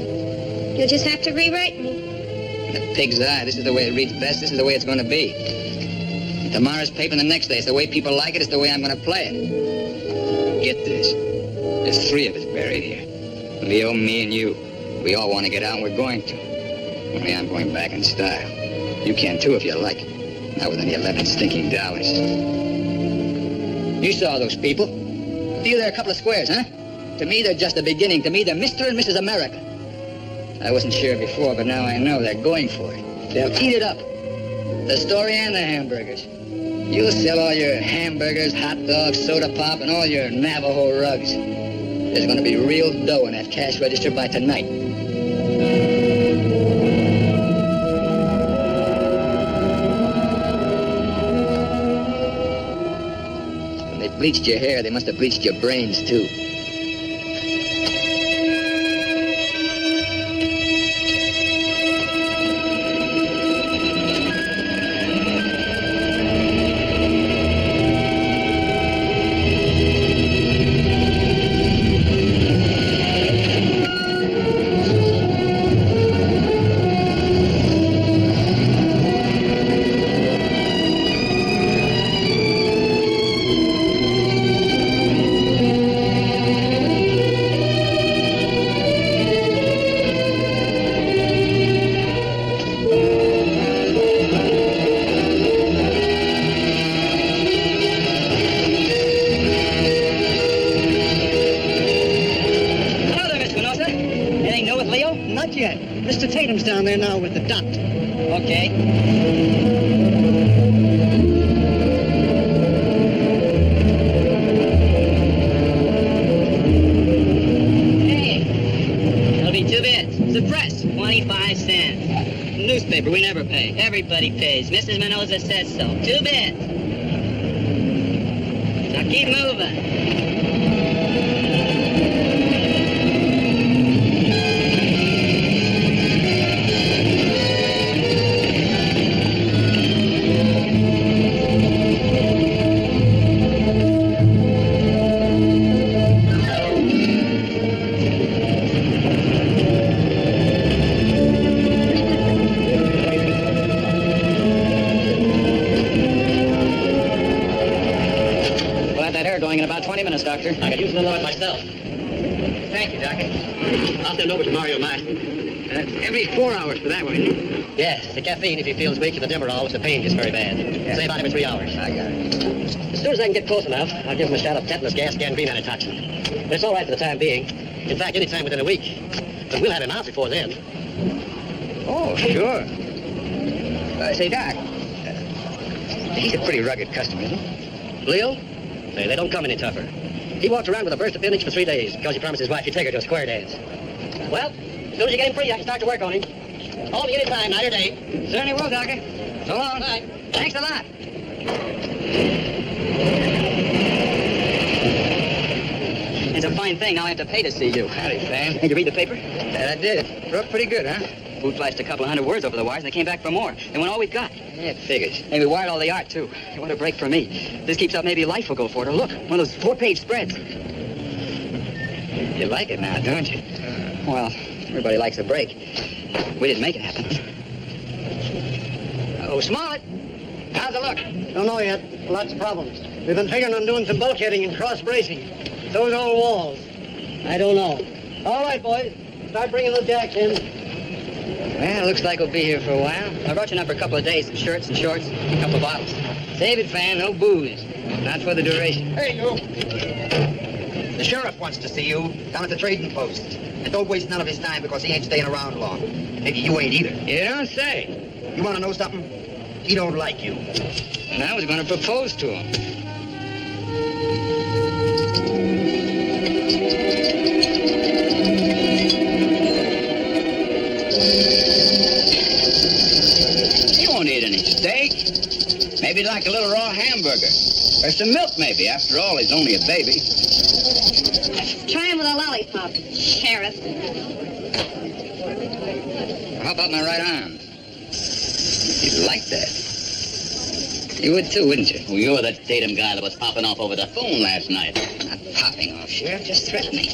S3: You'll just have to rewrite me.
S2: The pig's eye. This is the way it reads best. This is the way it's going to be. Tomorrow's paper and the next day. It's the way people like it. It's the way I'm going to play it. Get this. There's 3 of us buried here. Leo, me, and you. We all want to get out, and we're going to. Only I'm going back in style. You can, too, if you like. Not with any 11 stinking dollars. You saw those people. To you, they're a couple of squares, huh? To me, they're just the beginning. To me, they're Mr. and Mrs. America. I wasn't sure before, but now I know they're going for it. They'll eat it up. The story and the hamburgers. You'll sell all your hamburgers, hot dogs, soda pop, and all your Navajo rugs. There's going to be real dough in that cash register by tonight. When they bleached your hair, they must have bleached your brains, too.
S7: Down there now with the duck.
S2: Okay.
S6: Hey, it'll be 2 bits. It's the press, 25 cents. Newspaper, we never pay. Everybody pays. Mrs. Mendoza says so. 2 bits. Now keep moving.
S4: Going in about 20 minutes, Doctor. I could use a little of it myself.
S2: Thank you, Doctor.
S4: I'll send over to Mario Matt.
S2: Every 4 hours for that one, isn't it?
S4: Yes, the caffeine if he feels weak, and the Demerol if the pain gets very bad.
S2: Yeah.
S4: Say about every 3 hours.
S2: I got it.
S4: As soon as I can get close enough, I'll give him a shot of tetanus gas gangrene antitoxin. But it's all right for the time being. In fact, any time within a week. But we'll have him out before then.
S2: Oh, sure. Say, Doc, he's a pretty rugged customer, isn't he?
S4: Leo? Hey, they don't come any tougher. He walked around with a burst appendage for 3 days because he promised his wife he'd take her to a square dance. Well, as soon as you get him free, I can start to work on him. Call me anytime, night or day.
S2: Certainly will, Doctor. So long.
S4: Bye.
S2: Thanks a lot. It's a fine thing. Now I have to pay to see you.
S5: Howdy, Sam.
S2: Did you read the paper?
S5: I did. Wrote pretty good, huh?
S2: Food flashed a couple of hundred words over the wires, and they came back for more. They want all we've got.
S5: Yeah, it figures.
S2: Hey, we wired all the art, too. What a break for me. This keeps up, maybe life will go for it. Or look, one of those 4-page spreads.
S5: You like it now, don't you?
S2: Well, everybody likes a break. We didn't make it happen. Oh, Smollett, how's it look?
S7: Don't know yet. Lots of problems. We've been figuring on doing some bulkheading and cross-bracing. Those old walls. I don't know. All right, boys. Start bringing the jacks in.
S2: Well, looks like we'll be here for a while. I brought you enough for a couple of days, some shirts and shorts, and a couple of bottles.
S5: Save it, Fan. No booze. Not for the duration.
S1: Hey, you. The sheriff wants to see you down at the trading post. And don't waste none of his time because he ain't staying around long. Maybe you ain't either.
S5: You don't say.
S1: You want to know something? He don't like you.
S5: And I was going to propose to him.
S8: You won't eat any steak. Maybe like a little raw hamburger. Or some milk, maybe. After all, he's only a baby.
S3: Try him with a lollipop, Sheriff.
S8: How about my right arm? You'd like that. You would too, wouldn't you? Well, you're that datum guy that was popping off over the phone last night.
S2: Not popping off, Sheriff, just threatening.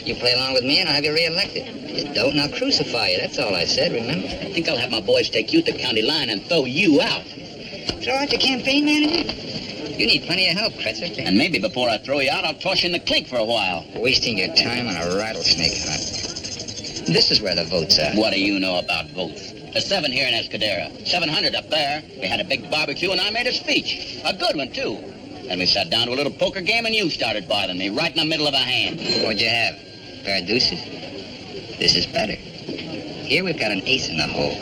S2: You play along with me and I'll have you reelected. You don't, and I'll crucify you. That's all I said, remember?
S8: I think I'll have my boys take you to county line and throw you out.
S2: Throw out your campaign manager? You need plenty of help, Kretzer.
S8: And maybe before I throw you out, I'll toss you in the clink for a while.
S2: Wasting your time on a rattlesnake hunt. This is where the votes are.
S8: What do you know about votes? There's 7 here in Escadera, 700 up there. We had a big barbecue and I made a speech. A good one, too. Then we sat down to a little poker game and you started bothering me right in the middle of a hand.
S2: What'd you have? A pair of deuces? This is better. Here we've got an ace in the hole.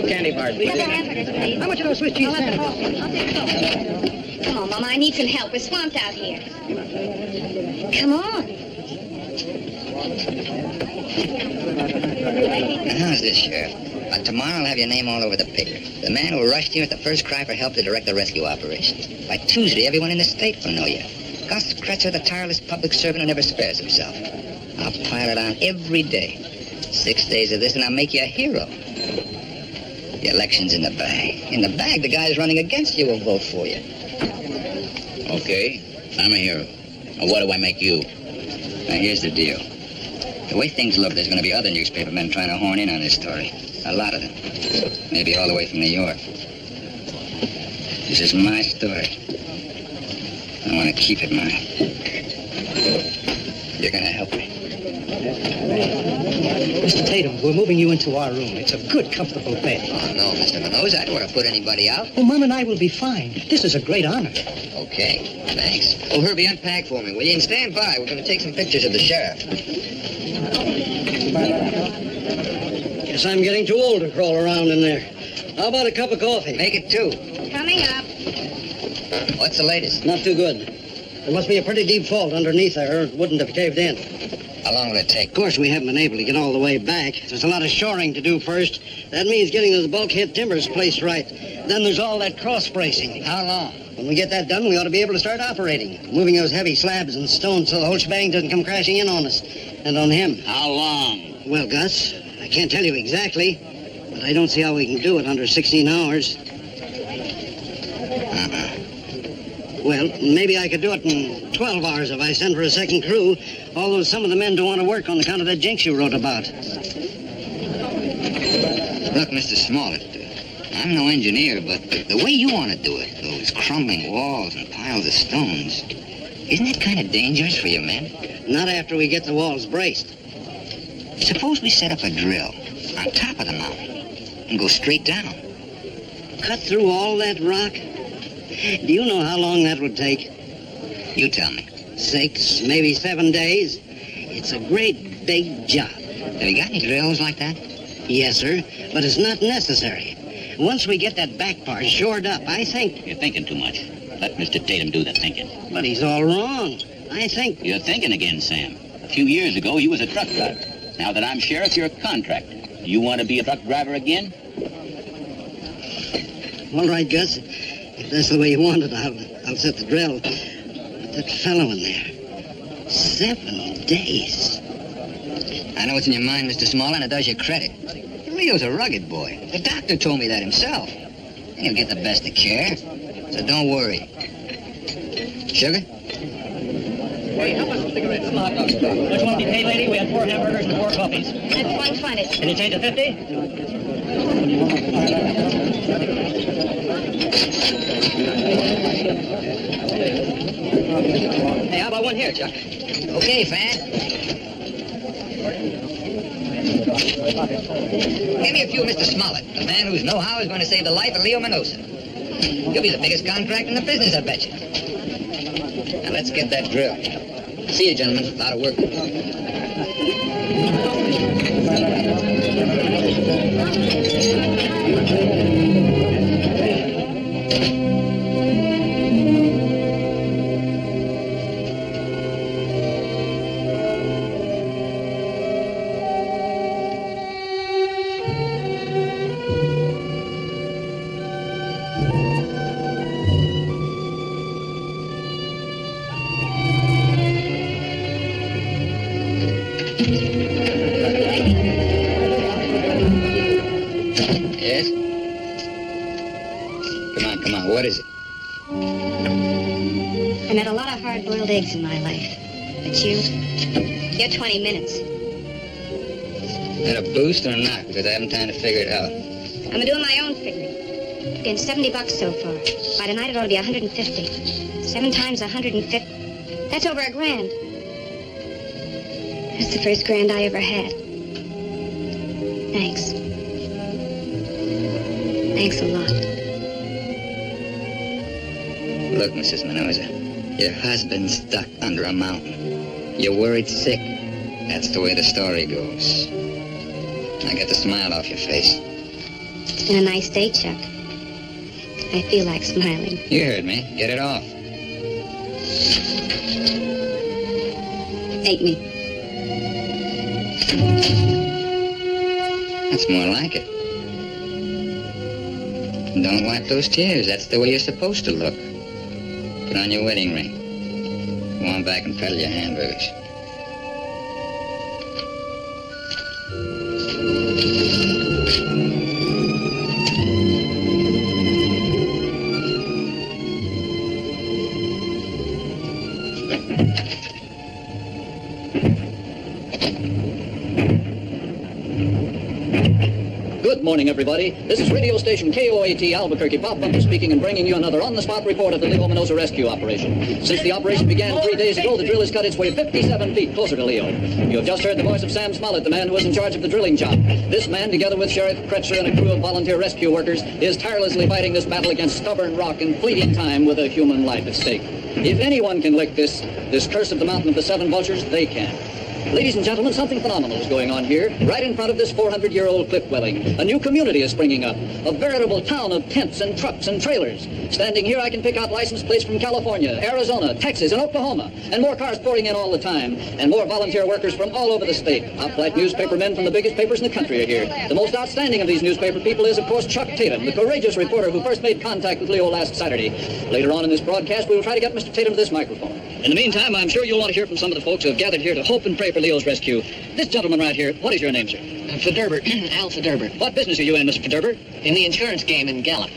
S5: 2 candy bars, please.
S7: How much of those Swiss cheese sandwiches?
S3: Come on, Mama, I need some help. We're swamped out here. Come on.
S2: Now, how's this, Sheriff? Tomorrow I'll have your name all over the paper. The man who rushed here at the first cry for help to direct the rescue operations. By Tuesday, everyone in the state will know you. Gus Kretzer, the tireless public servant who never spares himself. I'll pile it on every day. 6 days of this, and I'll make you a hero. The election's in the bag. In the bag, the guys running against you will vote for you.
S8: Okay, I'm a hero. Now, what do I make you?
S2: Now, here's the deal. The way things look, there's going to be other newspaper men trying to horn in on this story. A lot of them. Maybe all the way from New York. This is my story. I want to keep it mine. You're going to help me.
S7: Mr. Tatum, we're moving you into our room. It's a good, comfortable bed.
S2: Oh, no, Mr. Minoz. I don't want to put anybody out.
S7: Oh, Mom and I will be fine. This is a great honor.
S2: Okay, thanks. Oh, Herbie, unpack for me, will you? And stand by. We're going to take some pictures of the sheriff.
S7: Guess I'm getting too old to crawl around in there. How about a cup of coffee?
S2: Make it 2.
S3: Coming up.
S2: What's the latest?
S7: Not too good. There must be a pretty deep fault underneath there, or it wouldn't have caved in.
S2: How long will it take?
S7: Of course, we haven't been able to get all the way back. There's a lot of shoring to do first. That means getting those bulkhead timbers placed right. Then there's all that cross-bracing.
S2: How long?
S7: When we get that done, we ought to be able to start operating. Moving those heavy slabs and stones so the whole shebang doesn't come crashing in on us. And on him.
S8: How long?
S7: Well, Gus, I can't tell you exactly, but I don't see how we can do it under 16 hours. Well, maybe I could do it in 12 hours if I send for a second crew, although some of the men don't want to work on account of that jinx you wrote about.
S2: Look, Mr. Smollett, I'm no engineer, but the way you want to do it, those crumbling walls and piles of stones, isn't that kind of dangerous for your men?
S7: Not after we get the walls braced.
S2: Suppose we set up a drill on top of the mountain and go straight down.
S7: Cut through all that rock? Do you know how long that would take?
S2: You tell me.
S7: 6, maybe 7 days. It's a great big job.
S2: Have you got any drills like that?
S7: Yes, sir, but it's not necessary. Once we get that back part shored up, I think...
S8: You're thinking too much. Let Mr. Tatum do the thinking.
S7: But he's all wrong. I think...
S8: You're thinking again, Sam. A few years ago, you was a truck driver. Now that I'm sheriff, you're a contractor. You want to be a truck driver again?
S7: All right, Gus. If that's the way you want it, I'll set the drill. But that fellow in there... 7 days.
S2: I know what's in your mind, Mr. Small, and it does you credit. Leo's a rugged boy. The doctor told me that himself. He'll get the best of care. So don't worry. Sugar?
S4: Hey, how much cigarettes? Some hot dogs. Which one did you pay, lady? We had 4 hamburgers and 4 coffees.
S3: That's $1.20.
S4: Can you change to 50? Hey, how about one here, Chuck?
S2: Okay, Fan. Give me a few, Mr. Smollett. The man whose know-how is going to save the life of Leo Minosa. You'll be the biggest contract in the business, I bet you. Now, let's get that drill. See you, gentlemen. A lot of work. Yes? Come on. What is it?
S3: I met a lot of hard-boiled eggs in my life. But you're 20 minutes.
S2: Is that a boost or a knock? Because I haven't time to figure it out.
S3: I'm doing my own figuring. Took in $70 so far. By tonight it ought to be 150. 7 times 150. That's over $1,000. That's the first grand I ever had. Thanks. Thanks a lot.
S2: Look, Mrs. Minosa, your husband's stuck under a mountain. You're worried sick. That's the way the story goes. Now get the smile off your face.
S3: It's been a nice day, Chuck. I feel like smiling.
S2: You heard me. Get it off.
S3: Hate me.
S2: That's more like it. Don't wipe those tears. That's the way you're supposed to look. Put on your wedding ring. Go on back and peddle your hamburgers.
S4: Good morning, everybody. This is radio station KOAT Albuquerque. Bob Bumper speaking and bringing you another on-the-spot report of the Leo Minosa rescue operation. Since the operation began 3 days ago, the drill has cut its way 57 feet closer to Leo. You have just heard the voice of Sam Smollett, the man who was in charge of the drilling job. This man, together with Sheriff Kretzer and a crew of volunteer rescue workers, is tirelessly fighting this battle against stubborn rock and fleeting time with a human life at stake. If anyone can lick this curse of the Mountain of the 7 Vultures, they can. Ladies and gentlemen, something phenomenal is going on here, right in front of this 400-year-old cliff dwelling. A new community is springing up, a veritable town of tents and trucks and trailers. Standing here, I can pick out license plates from California, Arizona, Texas, and Oklahoma, and more cars pouring in all the time, and more volunteer workers from all over the state. Top-flight newspaper men from the biggest papers in the country are here. The most outstanding of these newspaper people is, of course, Chuck Tatum, the courageous reporter who first made contact with Leo last Saturday. Later on in this broadcast, we will try to get Mr. Tatum to this microphone. In the meantime, I'm sure you'll want to hear from some of the folks who have gathered here to hope and pray for Leo's rescue. This gentleman right here, what is your name, sir?
S6: Federber, Al Federber.
S4: What business are you in, Mr. Federber?
S6: In the insurance game in Gallup.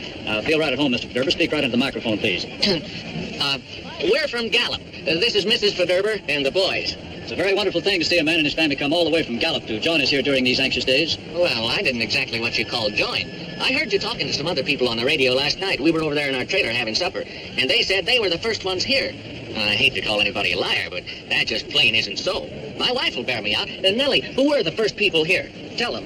S4: Feel right at home, Mr. Federber. Speak right into the microphone, please.
S6: We're from Gallup. This is Mrs. Federber and the boys.
S4: It's a very wonderful thing to see a man and his family come all the way from Gallup to join us here during these anxious days.
S6: Well, I didn't exactly what you call join. I heard you talking to some other people on the radio last night. We were over there in our trailer having supper, and they said they were the first ones here. I hate to call anybody a liar, but that just plain isn't so. My wife will bear me out. Nellie, who were the first people here? Tell them.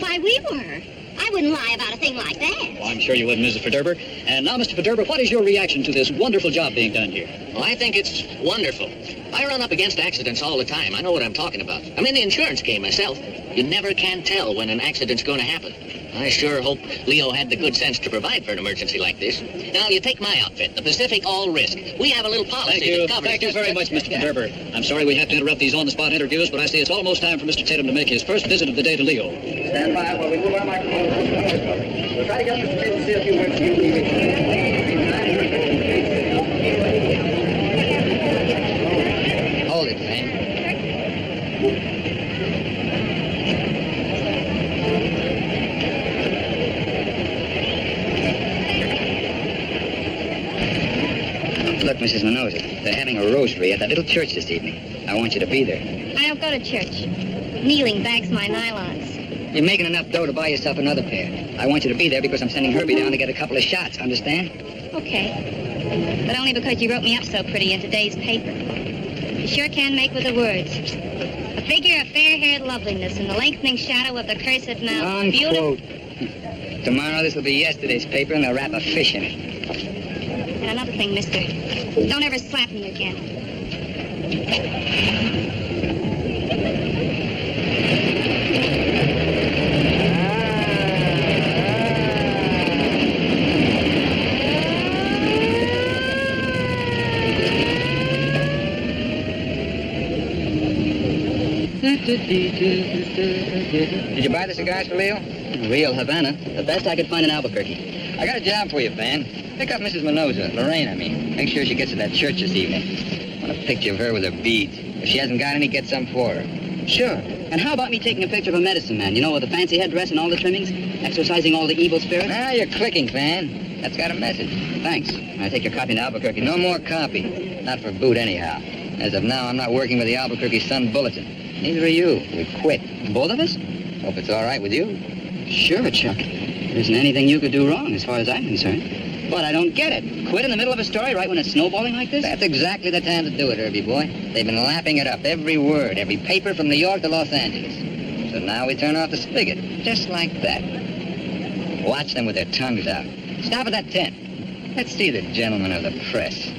S3: Why, we were. I wouldn't lie about a thing like that.
S4: Well, I'm sure you wouldn't, Mrs. Federber. And now, Mr. Federber, what is your reaction to this wonderful job being done here?
S6: Well, I think it's wonderful. I run up against accidents all the time. I know what I'm talking about. I'm in the insurance game myself. You never can tell when an accident's going to happen. I sure hope Leo had the good sense to provide for an emergency like this. Now, you take my outfit, the Pacific All Risk. We have a little policy that covers...
S4: Thank you very much, Mr. Gerber. I'm sorry we have to interrupt these on-the-spot interviews, but I see it's almost time for Mr. Tatum to make his first visit of the day to Leo.
S5: Stand by while we move our microphones. We'll try to get Mr. Tatum to say a few words to you.
S2: Hold it, Sam. Look, Mrs. Mendoza, they're having a rosary at that little church this evening. I want you to be there.
S3: I don't go to church. Kneeling bags my nylons.
S2: You're making enough dough to buy yourself another pair. I want you to be there because I'm sending Herbie down to get a couple of shots, understand?
S3: Okay. But only because you wrote me up so pretty in today's paper. You sure can make with the words. A figure of fair-haired loveliness in the lengthening shadow of the cursed mountain.
S2: Unquote. Tomorrow this will be yesterday's paper and they'll wrap a fish in it.
S3: And another thing, mister. Don't ever slap me again.
S2: Did you buy the cigars for Leo?
S5: Real Havana. The best I could find in Albuquerque.
S2: I got a job for you, Fan. Pick up Mrs. Mendoza, Lorraine, I mean. Make sure she gets to that church this evening. I want a picture of her with her beads. If she hasn't got any, get some for her.
S5: Sure. And how about me taking a picture of a medicine man, you know, with the fancy headdress and all the trimmings, exorcising all the evil spirits?
S2: Now you're clicking, Fan. That's got a message.
S5: Thanks. I take your copy to Albuquerque.
S2: No more copy. Not for boot, anyhow. As of now, I'm not working with the Albuquerque Sun Bulletin. Neither are you. We quit.
S5: Both of us?
S2: Hope it's all right with you.
S5: Sure, Chuck. There isn't anything you could do wrong as far as I'm concerned. But I don't get it. Quit in the middle of a story right when it's snowballing like this?
S2: That's exactly the time to do it, Herbie boy. They've been lapping it up, every word, every paper from New York to Los Angeles. So now we turn off the spigot, just like that. Watch them with their tongues out. Stop at that tent. Let's see the gentlemen of the press.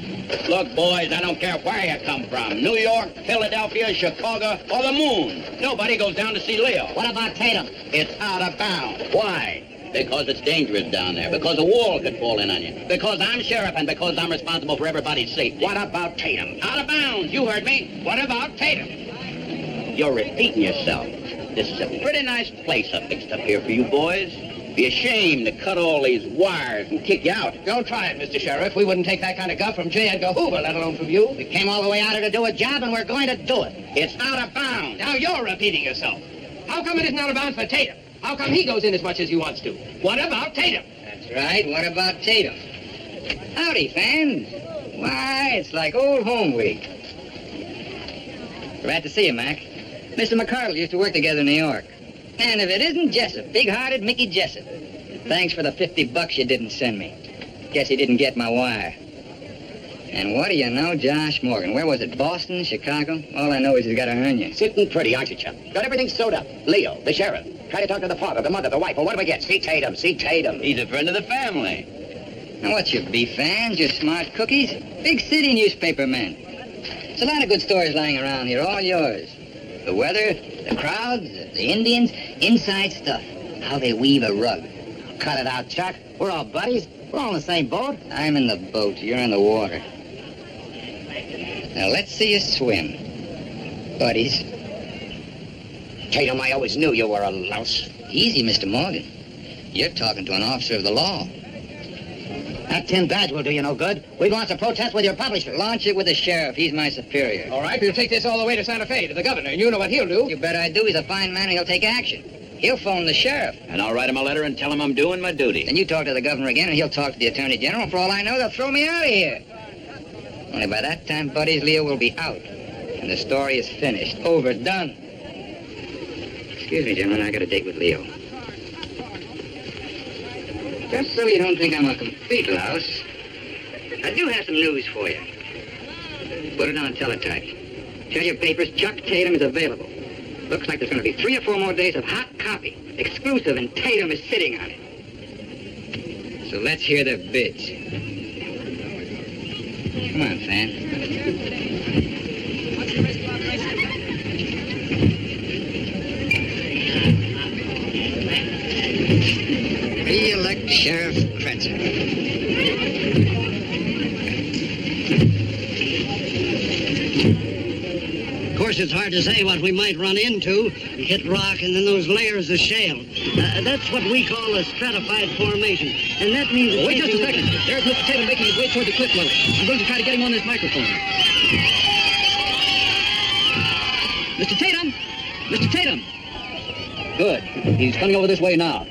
S8: Look, boys, I don't care where you come from. New York, Philadelphia, Chicago, or the moon. Nobody goes down to see Leo.
S6: What about Tatum?
S8: It's out of bounds. Why? Because it's dangerous down there. Because a wall could fall in on you. Because I'm sheriff and because I'm responsible for everybody's safety.
S6: What about Tatum?
S8: Out of bounds. You heard me. What about Tatum? You're repeating yourself. This is a pretty nice place I fixed up here for you boys. Be ashamed to cut all these wires and kick you out.
S6: Don't try it, Mr. Sheriff. We wouldn't take that kind of guff from J. Edgar Hoover, let alone from you. We came all the way out here to do a job, and we're going to do it.
S8: It's out of bounds.
S6: Now you're repeating yourself. How come it isn't out of bounds for Tatum? How come he goes in as much as he wants to? What about Tatum?
S2: That's right. What about Tatum? Howdy, fans. Why, it's like old home week. Glad to see you, Mac. Mr. McCardle used to work together in New York. And if it isn't Jessup, big-hearted Mickey Jessup. Thanks for the $50 you didn't send me. Guess you didn't get my wire. And what do you know, Josh Morgan? Where was it, Boston, Chicago? All I know is he's got to earn you.
S6: Sitting pretty, aren't you, Chuck? Got everything sewed up. Leo, the sheriff. Try to talk to the father, the mother, the wife. Well, what do we get? See Tatum, see Tatum.
S8: He's a friend of the family.
S2: Now, what's your beef, fans? Your smart cookies? Big city newspaper men. There's a lot of good stories lying around here, all yours. The weather, the crowds, the Indians, inside stuff. How they weave a rug.
S6: Cut it out, Chuck. We're all buddies. We're all in the same boat.
S2: I'm in the boat. You're in the water. Now, let's see you swim. Buddies.
S6: Tatum, I always knew you were a louse.
S2: Easy, Mr. Morgan. You're talking to an officer of the law.
S6: That tin badge will do you no good. We'd launch a protest with your publisher.
S2: Launch it with the sheriff. He's my superior.
S6: All right, we'll take this all the way to Santa Fe, to the governor, and you know what he'll do.
S2: You bet I do. He's a fine man and he'll take action. He'll phone the sheriff.
S8: And I'll write him a letter and tell him I'm doing my duty.
S2: Then you talk to the governor again and he'll talk to the attorney general. For all I know, they'll throw me out of here. Only by that time, buddies, Leo will be out. And the story is finished. Over. Done. Excuse me, gentlemen. I got a date with Leo. Just so you don't think I'm a complete louse, I do have some news for you. Put it on teletype. Tell your papers Chuck Tatum is available. Looks like there's going to be 3 or 4 more days of hot copy. Exclusive, and Tatum is sitting on it. So let's hear the bids. Come on, Fan. Sheriff Kretzer.
S7: Of course, it's hard to say what we might run into. You hit rock and then those layers of shale. That's what we call a stratified formation. And that means...
S4: Wait just a second. There's Mr. Tatum making his way toward the cliff dwelling. I'm going to try to get him on this microphone. Mr. Tatum! Mr. Tatum! Good. He's coming over this way now.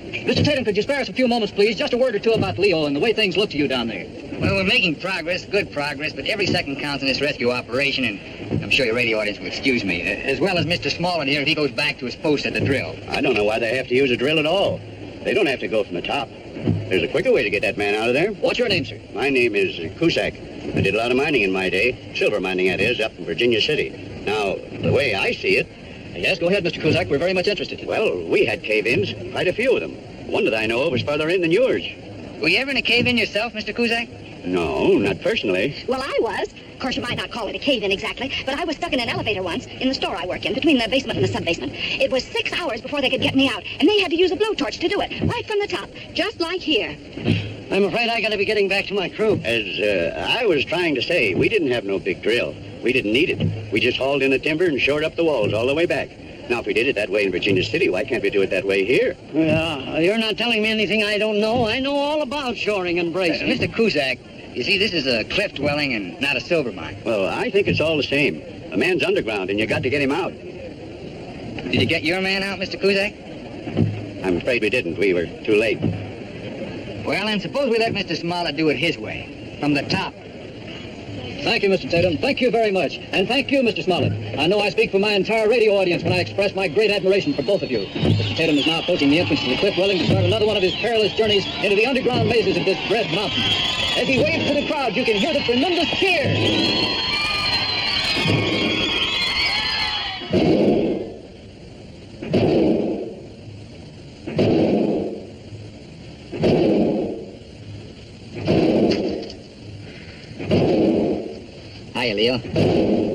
S4: Mr. Tatum, could you spare us a few moments, please? Just a word or two about Leo and the way things look to you down there.
S2: Well, we're making progress, good progress, but every second counts in this rescue operation, and I'm sure your radio audience will excuse me, as well as Mr. Smollett here if he goes back to his post at the drill.
S8: I don't know why they have to use a drill at all. They don't have to go from the top. There's a quicker way to get that man out of there.
S4: What's your name, sir?
S8: My name is Cusack. I did a lot of mining in my day. Silver mining, that is, up in Virginia City. Now, the way I see it...
S4: Yes, go ahead, Mr. Cusack. We're very much interested.
S8: Well, we had cave-ins, quite a few of them. One that I know of was farther in than yours.
S2: Were you ever in a cave-in yourself, Mr. Cusack?
S8: No, not personally.
S9: Well, I was. Of course, you might not call it a cave-in exactly, but I was stuck in an elevator once in the store I work in, between the basement and the sub-basement. It was 6 hours before they could get me out, and they had to use a blowtorch to do it, right from the top, just like here.
S7: I'm afraid I gotta be getting back to my crew.
S8: As I was trying to say, we didn't have no big drill. We didn't need it. We just hauled in the timber and shored up the walls all the way back. Now, if we did it that way in Virginia City, why can't we do it that way here?
S7: Well, you're not telling me anything I don't know. I know all about shoring and bracing.
S2: Mr. Cusack, you see, this is a cliff dwelling and not a silver mine.
S8: Well, I think it's all the same. A man's underground, and you got to get him out.
S2: Did you get your man out, Mr. Cusack?
S8: I'm afraid we didn't. We were too late.
S2: Well, then, suppose we let Mr. Smollett do it his way, from the top.
S4: Thank you, Mr. Tatum. Thank you very much. And thank you, Mr. Smollett. I know I speak for my entire radio audience when I express my great admiration for both of you. Mr. Tatum is now approaching the entrance to the cliff dwelling to start another one of his perilous journeys into the underground mazes of this dread mountain. As he waves to the crowd, you can hear the tremendous cheers.
S2: Hiya, Leo.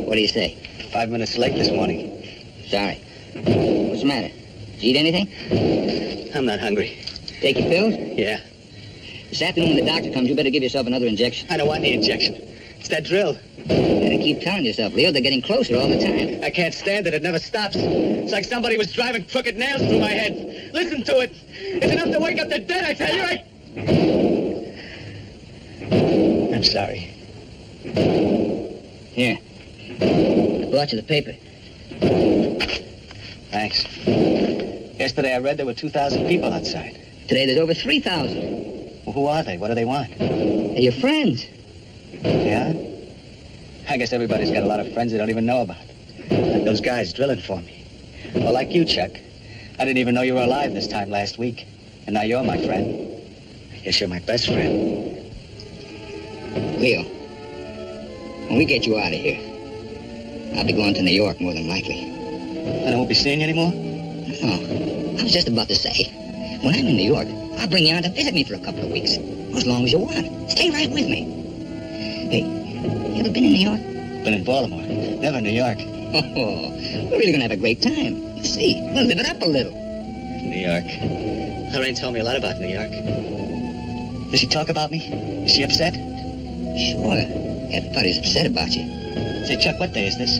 S2: What do you say?
S5: 5 minutes late this morning.
S2: Sorry. What's the matter? Did you eat anything?
S5: I'm not hungry.
S2: Take your pills?
S5: Yeah.
S2: This afternoon when the doctor comes, you better give yourself another injection.
S5: I don't want any injection. It's that drill.
S2: You better keep telling yourself, Leo, they're getting closer all the time.
S5: I can't stand it. It never stops. It's like somebody was driving crooked nails through my head. Listen to it. It's enough to wake up the dead, I tell you. I'm sorry.
S2: Here. I brought you the paper.
S5: Thanks. Yesterday I read there were 2,000 people outside.
S2: Today there's over 3,000.
S5: Well, who are they? What do they want?
S2: They're your friends.
S5: Yeah? I guess everybody's got a lot of friends they don't even know about. Like those guys drilling for me. Well, like you, Chuck. I didn't even know you were alive this time last week. And now you're my friend. I guess you're my best friend.
S2: Leo, when we get you out of here, I'll be going to New York more than likely.
S5: And I won't be seeing you anymore?
S2: No, I was just about to say, when I'm in New York, I'll bring you out to visit me for a couple of weeks. As long as you want. Stay right with me. Hey, you ever been in New York?
S5: Been in Baltimore. Never New York.
S2: Oh, we're really gonna have a great time. You see, we'll live it up a little.
S5: New York. Lorraine told me a lot about New York. Does she talk about me? Is she upset?
S2: Sure. Everybody's upset about you.
S5: Say, Chuck, what day is this?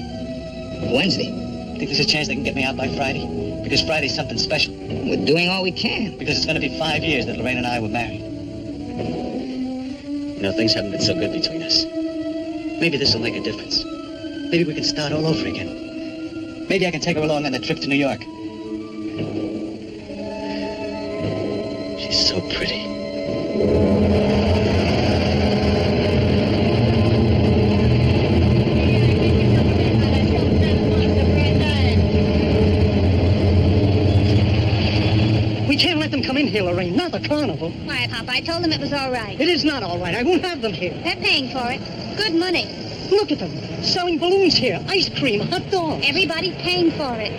S2: Wednesday.
S5: Think there's a chance they can get me out by Friday? Because Friday's something special.
S2: We're doing all we can.
S5: Because it's going to be 5 years that Lorraine and I were married. You know, things haven't been so good between us. Maybe this will make a difference. Maybe we can start all over again. Maybe I can take her along on the trip to New York. She's so pretty.
S7: We can't let them come in here, Lorraine. Not the carnival.
S3: Why, Papa, I told them it was all right.
S7: It is not all right. I won't have them here.
S3: They're paying for it. Good money.
S7: Look at them. Selling balloons here. Ice cream, hot dogs.
S3: Everybody's paying for it.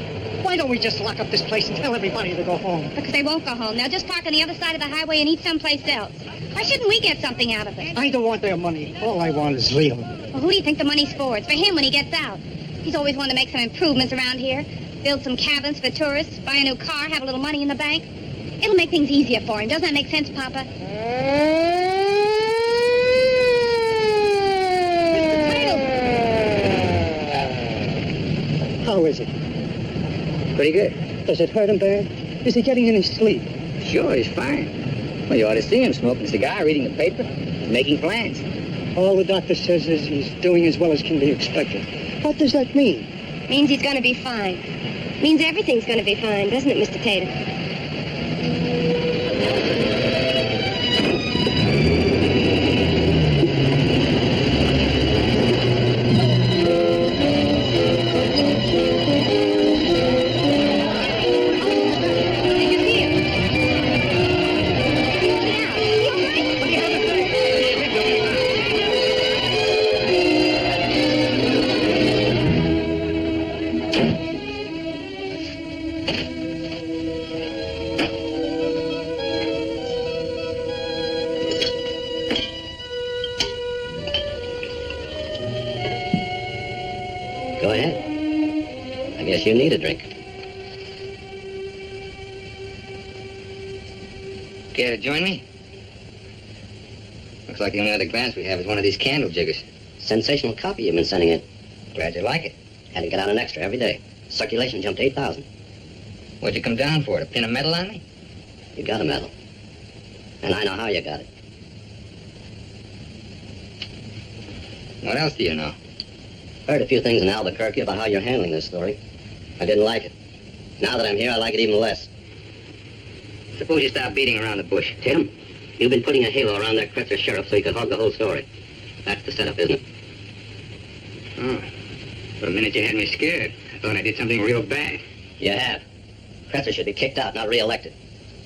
S7: Why don't we just lock up this place and tell everybody to go home?
S3: Because they won't go home. They'll just park on the other side of the highway and eat someplace else. Why shouldn't we get something out of it?
S7: I don't want their money. All I want is Leo.
S3: Well, who do you think the money's for? It's for him when he gets out. He's always wanted to make some improvements around here. Build some cabins for tourists, buy a new car, have a little money in the bank. It'll make things easier for him. Doesn't that make sense, Papa?
S7: How is it?
S2: Pretty good.
S7: Does it hurt him bad? Is he getting any sleep?
S2: Sure, he's fine. Well, you ought to see him smoking a cigar, reading the paper, making plans.
S7: All the doctor says is he's doing as well as can be expected. What does that mean?
S3: Means he's going to be fine. Means everything's going to be fine, doesn't it, Mr. Tatum?
S2: Go ahead. I guess you need a drink. Care to join me? Looks like the only other glass we have is one of these candle jiggers.
S10: Sensational copy you've been sending in.
S2: Glad you like it.
S10: Had to get out an extra every day. Circulation jumped 8,000.
S2: What'd you come down for, to pin a medal on me?
S10: You got a medal. And I know how you got it.
S2: What else do you know?
S10: Heard a few things in Albuquerque about how you're handling this story. I didn't like it. Now that I'm here, I like it even less.
S2: Suppose you stop beating around the bush.
S10: Tim, you've been putting a halo around that Kretzer sheriff so you could hog the whole story. That's the setup, isn't it?
S2: Oh. For a minute you had me scared. I thought I did something real bad.
S10: You have. Kretzer should be kicked out, not re-elected.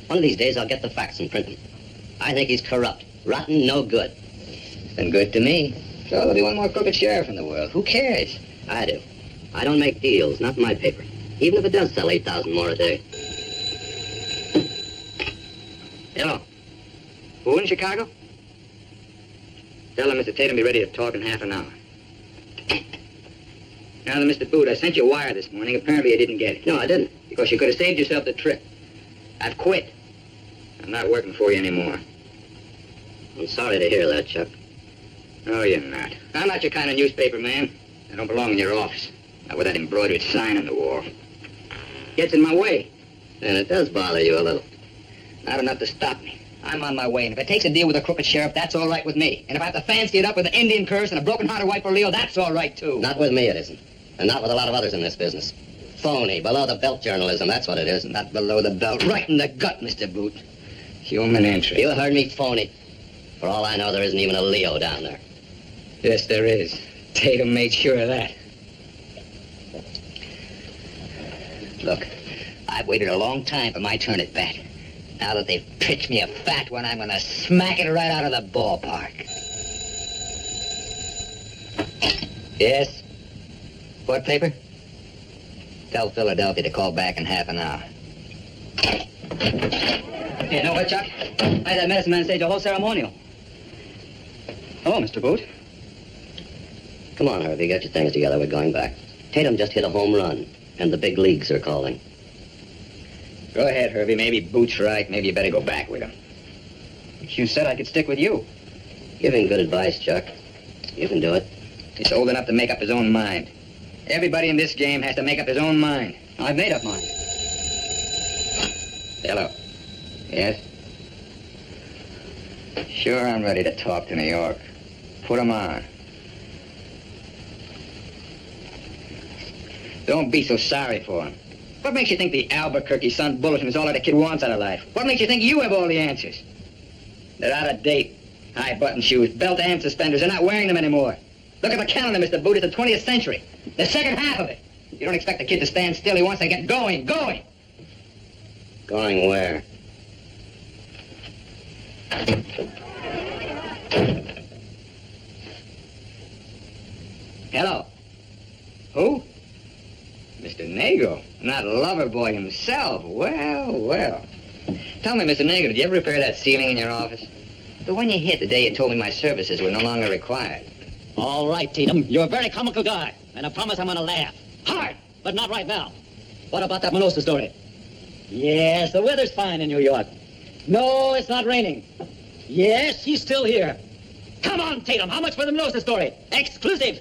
S10: One of these days, I'll get the facts and print them. I think he's corrupt. Rotten, no good.
S2: Been good to me. So there'll be one more crooked sheriff in the world. Who cares?
S10: I do. I don't make deals, not in my paper. Even if it does sell 8,000 more a day.
S2: Hello. Who in Chicago? Tell him Mr. Tatum be ready to talk in half an hour. Now then, Mr. Boot, I sent you a wire this morning. Apparently you didn't get it.
S10: No, I didn't.
S2: Because you could have saved yourself the trip. I've quit. I'm not working for you anymore.
S10: I'm sorry to hear that, Chuck.
S2: No, you're not. I'm not your kind of newspaper man. I don't belong in your office. Not with that embroidered sign on the wall. Gets in my way.
S10: And it does bother you a little.
S2: Not enough to stop me. I'm on my way, and if it takes a deal with a crooked sheriff, that's all right with me. And if I have to fancy it up with an Indian curse and a broken-hearted wife for Leo, that's all right, too.
S10: Not with me, it isn't. And not with a lot of others in this business. Phony, below-the-belt journalism, that's what it is.
S2: Not below the belt. Right in the gut, Mr. Boot. Human interest.
S10: You heard me, phony. For all I know, there isn't even a Leo down there.
S2: Yes, there is. Tatum made sure of that. Look, I've waited a long time for my turn at bat. Now that they've pitched me a fat one, I'm gonna smack it right out of the ballpark. Yes? What paper? Tell Philadelphia to call back in half an hour.
S5: You know what, Chuck? I had that medicine man stage a whole ceremonial. Hello, Mr. Boot.
S10: Come on, Harvey, get your things together. We're going back. Tatum just hit a home run, and the big leagues are calling.
S2: Go ahead, Herbie. Maybe Boot's right. Maybe you better go back with him.
S5: You said I could stick with you.
S10: Give him good advice, Chuck. You can do it.
S2: He's old enough to make up his own mind. Everybody in this game has to make up his own mind.
S5: I've made up mine.
S2: Hello. Yes? Sure, I'm ready to talk to New York. Put 'em on. Don't be so sorry for him. What makes you think the Albuquerque Sun Bulletin is all that a kid wants out of life? What makes you think you have all the answers? They're out of date. High button shoes, belt and suspenders. They're not wearing them anymore. Look at the calendar, Mr. Boot. It's the 20th century. The second half of it. You don't expect a kid to stand still. He wants to get going.
S10: Going where?
S2: Hello. Who? Mr. Nago. Not Loverboy himself. Well, well. Tell me, Mr. Nago, did you ever repair that ceiling in your office? The one you hit the day you told me my services were no longer required.
S4: All right, Tatum. You're a very comical guy, and I promise I'm gonna laugh. Hard, but not right now. What about that Minosa story? Yes, the weather's fine in New York. No, it's not raining. Yes, he's still here. Come on, Tatum. How much for them knows the story? Exclusive.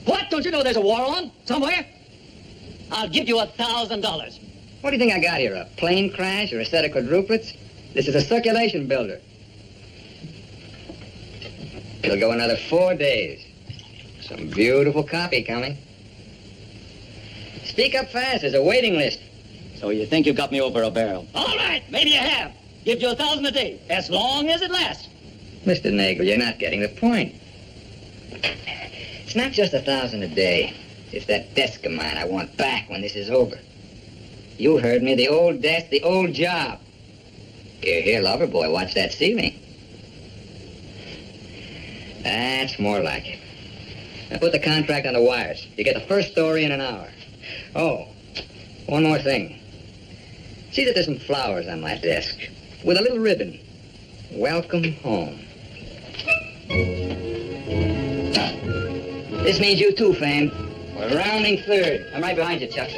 S4: What? Don't you know there's a war on somewhere? I'll give you $1,000.
S2: What do you think I got here, a plane crash or a set of quadruplets? This is a circulation builder. It'll go another 4 days. Some beautiful copy coming. Speak up fast, there's a waiting list.
S4: So you think you got me over a barrel? All right, maybe you have. Give you $1,000 a day, as long as it lasts.
S2: Mr. Nagel, you're not getting the point. It's not just $1,000 a day. It's that desk of mine I want back when this is over. You heard me, the old desk, the old job. Here, lover boy, watch that ceiling. That's more like it. Now put the contract on the wires. You get the first story in an hour. Oh, one more thing. See that there's some flowers on my desk with a little ribbon. Welcome home. This means you too, Fame. We're rounding third. I'm right behind you, Chuck.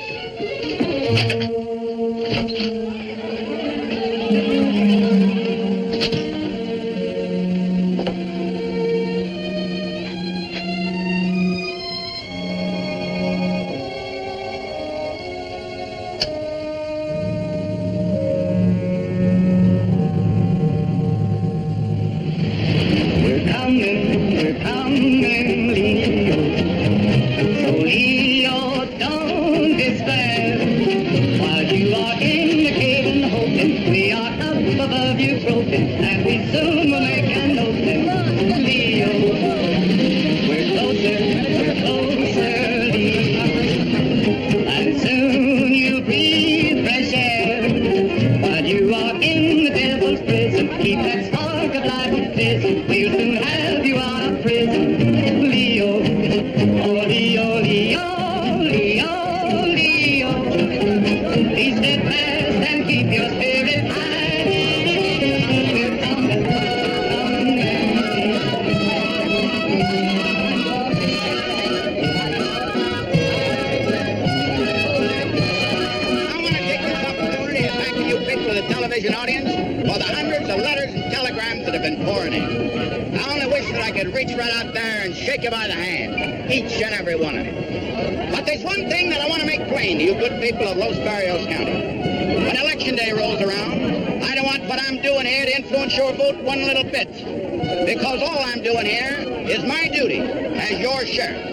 S8: Because all I'm doing here is my duty as your sheriff.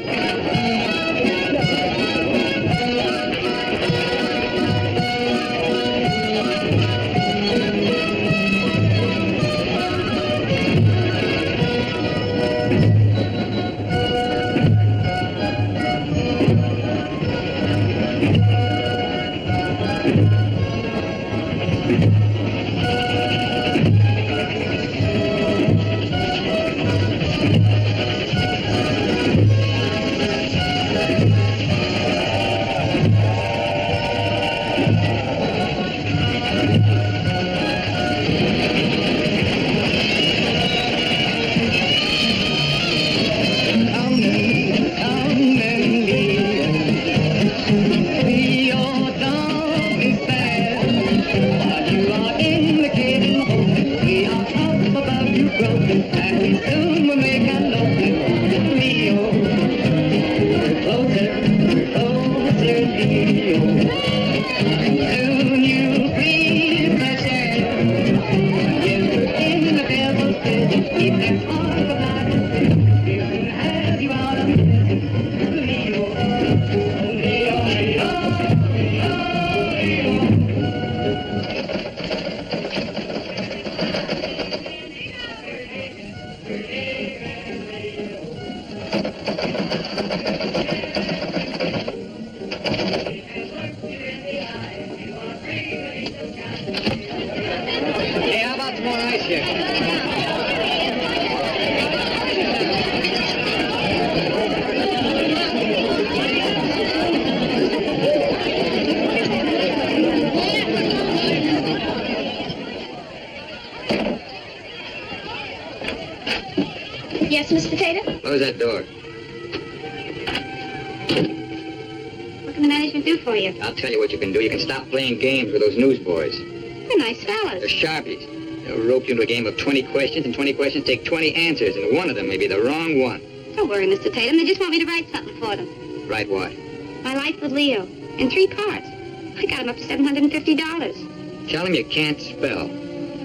S3: Yes, Mr. Tatum?
S2: Close that door.
S3: What can the management do for you?
S2: I'll tell you what you can do. You can stop playing games with those newsboys.
S3: They're nice fellas.
S2: They're sharpies. They'll rope you into a game of 20 questions, and 20 questions take 20 answers, and one of them may be the wrong one.
S3: Don't worry, Mr. Tatum. They just want me to write something for them.
S2: Right what?
S3: My life with Leo. In 3 parts. I got him up to $750.
S2: Tell them you can't spell.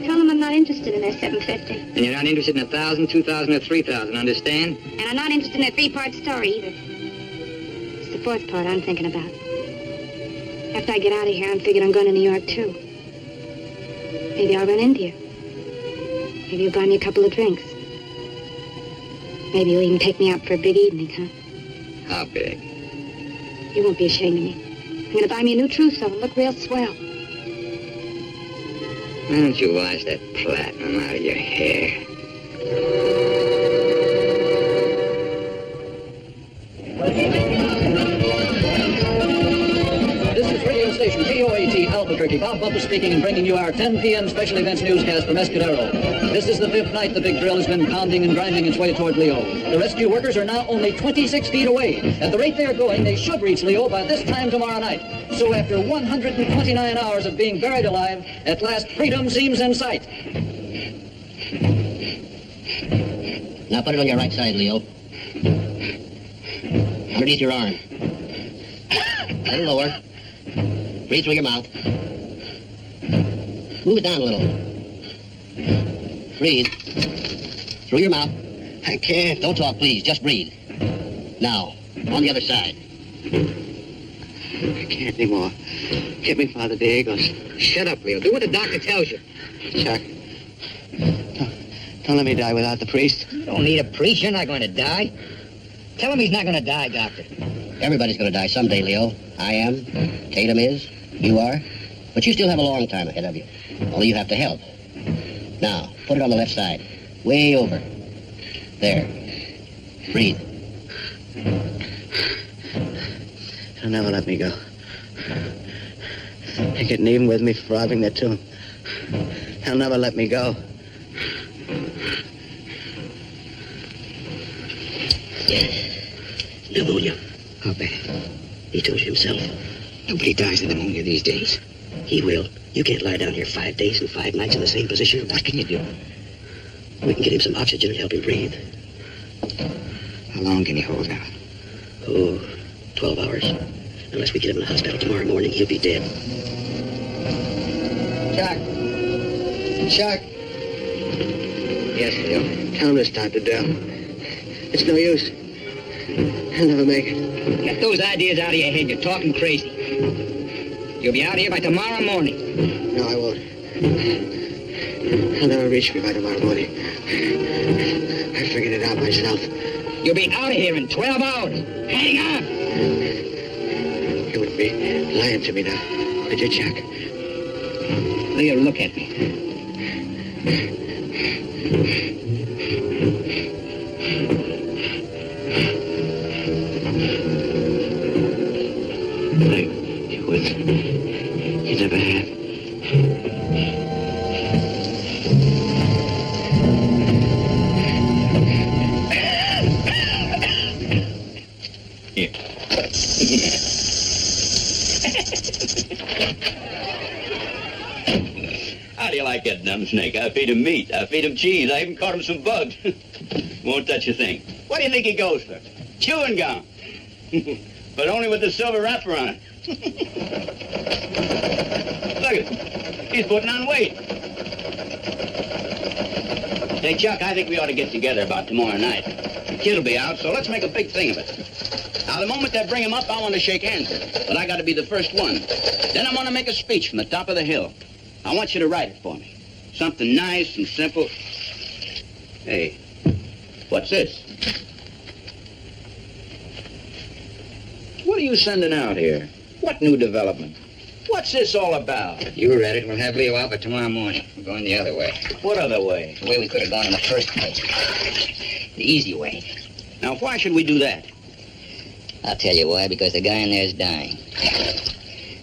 S3: Tell them I'm not interested in their $750.
S2: And you're not interested in 1,000, 2,000, or 3,000, understand?
S3: And I'm not interested in their 3-part story either. It's the 4th part I'm thinking about. After I get out of here, I'm figuring I'm going to New York, too. Maybe I'll run into you. Maybe you'll buy me a couple of drinks. Maybe you'll even take me out for a big evening, huh?
S2: How big?
S3: You won't be ashamed of me. I'm going to buy me a new trousseau and look real swell.
S2: Why don't you wash that platinum out of your hair?
S4: This is radio station KOAT Albuquerque. Bob Bumpus speaking and bringing you our 10 p.m. special events newscast from Escudero. This is the 5th night the big drill has been pounding and grinding its way toward Leo. The rescue workers are now only 26 feet away. At the rate they are going, they should reach Leo by this time tomorrow night. So after 129 hours of being buried alive, at last freedom seems in sight.
S10: Now put it on your right side, Leo. Underneath your arm. A little lower. Breathe through your mouth. Move it down a little. Breathe. Through your mouth.
S5: I can't.
S10: Don't talk, please. Just breathe. Now, on the other side.
S5: I can't anymore. Get me, Father Diegos.
S2: Shut up, Leo. Do what the doctor tells you.
S5: Chuck, don't let me die without the priest.
S2: You don't need a priest. You're not going to die. Tell him he's not going to die, Doctor.
S10: Everybody's going to die someday, Leo. I am. Tatum is. You are. But you still have a long time ahead of you. Only you have to help. Now, put it on the left side. Way over. There. Breathe.
S5: They'll never let me go. They're getting even with me for robbing their tomb. They'll never let me go.
S10: Pneumonia.
S2: How bad?
S10: He told you himself.
S2: Nobody dies of pneumonia these days.
S10: He will. You can't lie down here 5 days and 5 nights in the same position.
S2: What can you do?
S10: We can get him some oxygen and help him breathe.
S2: How long can he hold out?
S10: Oh, 12 hours. Unless we get him in the hospital tomorrow morning, he'll be dead.
S5: Chuck. Chuck.
S2: Yes, Leo.
S5: Tell him to start the drill. It's no use. He'll never make it.
S2: Get those ideas out of your head. You're talking crazy. You'll be out here by tomorrow morning.
S5: No, I won't. He'll never reach me by tomorrow morning. I figured it out myself.
S2: You'll be out of here in 12 hours. Hang on.
S5: You wouldn't be lying to me now, would you, Chuck?
S2: Leo, look at me.
S5: You would. You never have.
S8: Here. How do you like that dumb snake? I feed him meat. I feed him cheese. I even caught him some bugs. Won't touch a thing. What do you think he goes for? Chewing gum. But only with the silver wrapper on it. Look at him. He's putting on weight. Say, Chuck, I think we ought to get together about tomorrow night. The kid'll be out, so let's make a big thing of it. Now, the moment they bring him up, I want to shake hands with him. But I got to be the first one. Then I'm going to make a speech from the top of the hill. I want you to write it for me. Something nice and simple. Hey, what's this? What are you sending out here? What new development? What's this all about?
S2: You read it. We'll have Leo out by tomorrow morning. We're going the other way.
S8: What other way?
S2: The way we could have gone in the first place. The easy way.
S8: Now, why should we do that?
S2: I'll tell you why. Because the guy in there is dying.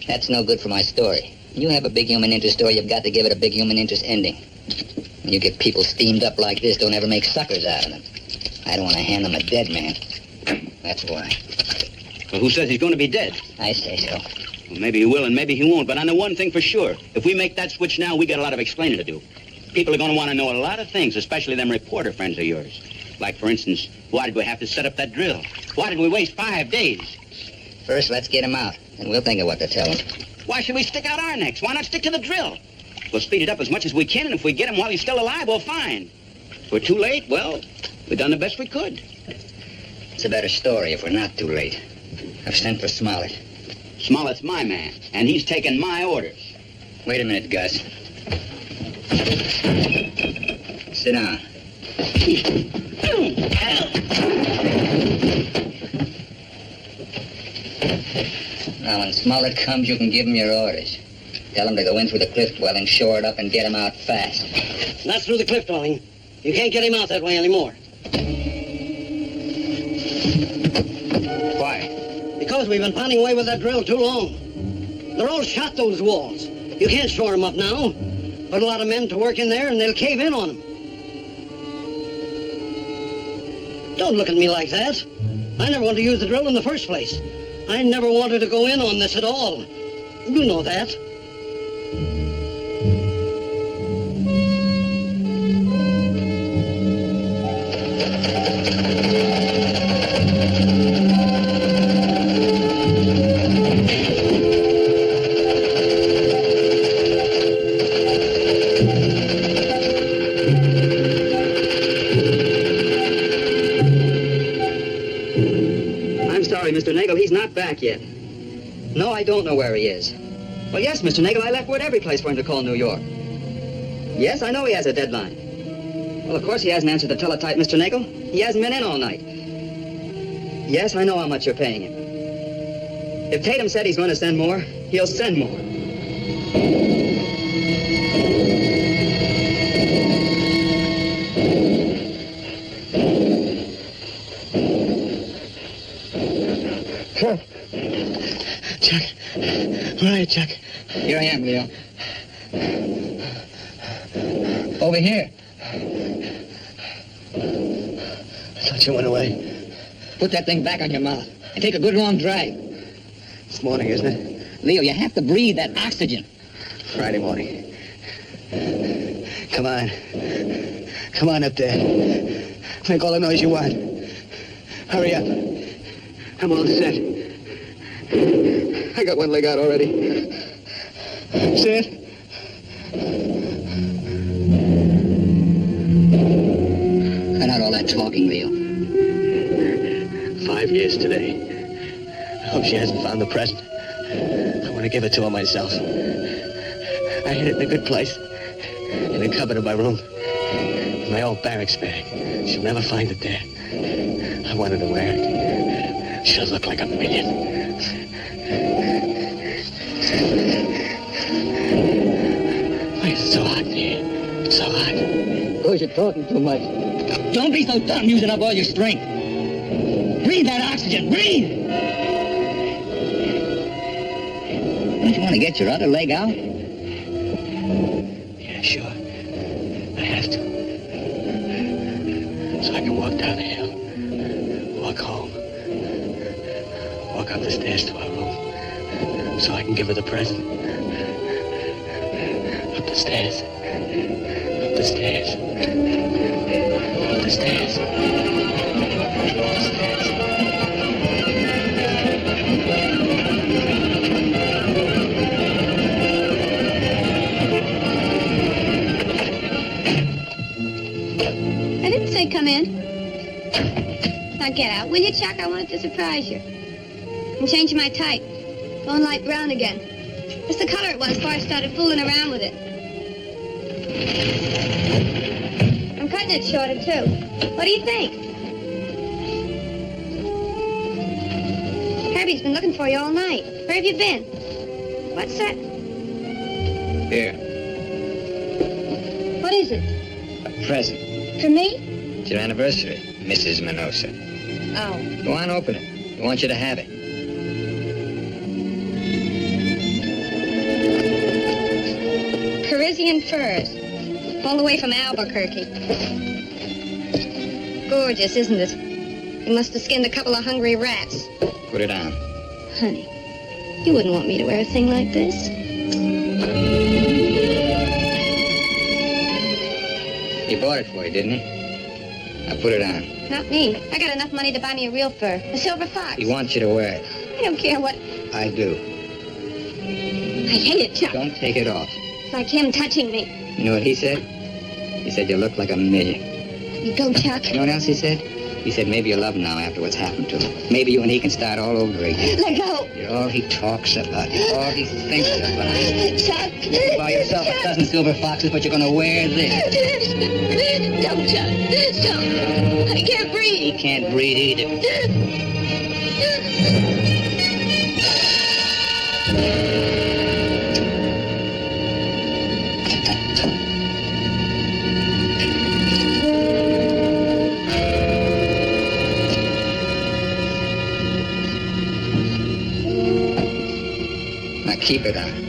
S2: That's no good for my story. When you have a big human interest story, you've got to give it a big human interest ending. When you get people steamed up like this, don't ever make suckers out of them. I don't want to hand them a dead man. That's why.
S8: Well, who says he's going to be dead?
S2: I say so.
S8: Well, maybe he will and maybe he won't, but I know one thing for sure. If we make that switch now, we got a lot of explaining to do. People are going to want to know a lot of things, especially them reporter friends of yours. Like, for instance, why did we have to set up that drill? Why did we waste 5 days?
S2: First, let's get him out, and we'll think of what to tell him.
S8: Why should we stick out our necks? Why not stick to the drill? We'll speed it up as much as we can, and if we get him while he's still alive, we'll fine. If we're too late, well, we've done the best we could.
S2: It's a better story if we're not too late. I've sent for Smollett.
S8: Smollett's my man, and he's taking my orders.
S2: Wait a minute, Gus. Sit down. Now, when Smollett comes, you can give him your orders. Tell him to go in through the cliff dwelling, shore it up, and get him out fast.
S7: Not through the cliff dwelling. You can't get him out that way anymore.
S2: Why?
S7: Because we've been pounding away with that drill too long. They're all shot, those walls. You can't shore them up now. Put a lot of men to work in there, and they'll cave in on them. Don't look at me like that. I never wanted to use the drill in the first place. I never wanted to go in on this at all. You know that.
S2: Mr. Nagel, he's not back yet. No, I don't know where he is. Well, yes, Mr. Nagel, I left word every place for him to call New York. Yes, I know he has a deadline. Well, of course he hasn't answered the teletype, Mr. Nagel. He hasn't been in all night. Yes, I know how much you're paying him. If Tatum said he's going to send more, he'll send more.
S7: Chuck. Where are you, Chuck?
S2: Here I am, Leo. Over here.
S7: I thought you went away.
S2: Put that thing back on your mouth and take a good long drag.
S7: It's morning, isn't it?
S2: Leo, you have to breathe that oxygen.
S7: Friday morning. Come on. Come on up there. Make all the noise you want. Hurry up. I'm all set. I got one leg out already. See it?
S2: Cut out all that talking, Leo.
S7: 5 years today. I hope she hasn't found the present. I want to give it to her myself. I hid it in a good place. In the cupboard of my room. In my old barracks bag. She'll never find it there. I wanted to wear it. She'll look like a million. Why is it so hot in here? It's so hot.
S2: Because you're talking too much. Don't be so dumb using up all your strength. Breathe that oxygen. Breathe! Don't you want to get your other leg out?
S7: Yeah, sure. I have to. So I can walk down the hill. Walk home. Walk up the stairs to our room. So I can give her the present. Up the stairs. Up the stairs. Up the stairs. Up the stairs.
S3: I didn't say come in. Now get out, will you, Chuck? I wanted to surprise you. I'm changing my type. Going light brown again. It's the color it was before I started fooling around with it. I'm cutting it shorter, too. What do you think? Herbie's been looking for you all night. Where have you been? What's that?
S2: Here.
S3: What is it?
S2: A present.
S3: For me?
S2: It's your anniversary, Mrs. Minosa.
S3: Oh.
S2: Go on, open it. We want you to have it.
S3: Parisian furs. All the way from Albuquerque. Gorgeous, isn't it? You must have skinned a couple of hungry rats.
S2: Put it on.
S3: Honey, you wouldn't want me to wear a thing like this.
S2: He bought it for you, didn't he? Now put it on.
S3: Not me. I got enough money to buy me a real fur. A silver fox.
S2: He wants you to wear it.
S3: I don't care what...
S2: I do.
S3: I hate it, Chuck.
S2: Don't take it off.
S3: It's like him touching me.
S2: You know what he said? He said you look like a million.
S3: You go, Chuck.
S2: You know what else he said? He said maybe you'll love him now after what's happened to him. Maybe you and he can start all over again.
S3: Let go.
S2: You're all he talks about. You're all he thinks about.
S3: Chuck.
S2: You buy yourself a dozen silver foxes, but you're going to wear this.
S3: Don't, Chuck. Don't. I can't breathe.
S2: He can't breathe either. Now keep it on.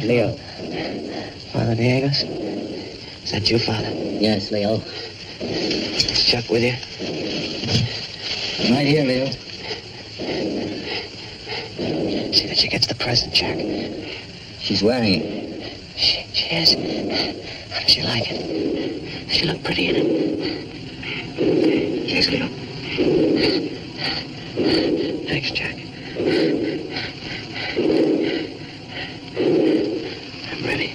S10: Leo.
S7: Father Diego's? Is that you, Father?
S10: Yes, Leo.
S7: Is Chuck with you?
S2: Right here, Leo.
S7: See that she gets the present, Chuck.
S2: She's wearing it.
S7: She is. How does she like it? Does she look pretty in it?
S2: Yes, Leo.
S7: Thanks, Chuck. I'm ready.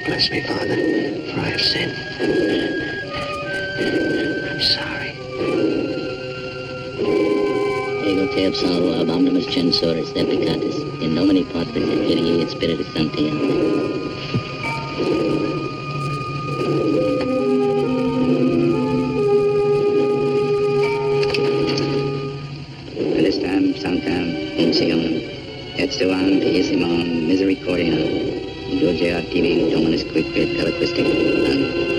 S7: Bless me, Father, for I have sinned. I'm sorry.
S10: Ego te absolvo ab omnibus censores de peccatis, in nomine Patris et Filii et Spiritus Sancti. Amen.
S2: Suante Simon Misericordia. Indulge activi Dominus quicquid telequistic.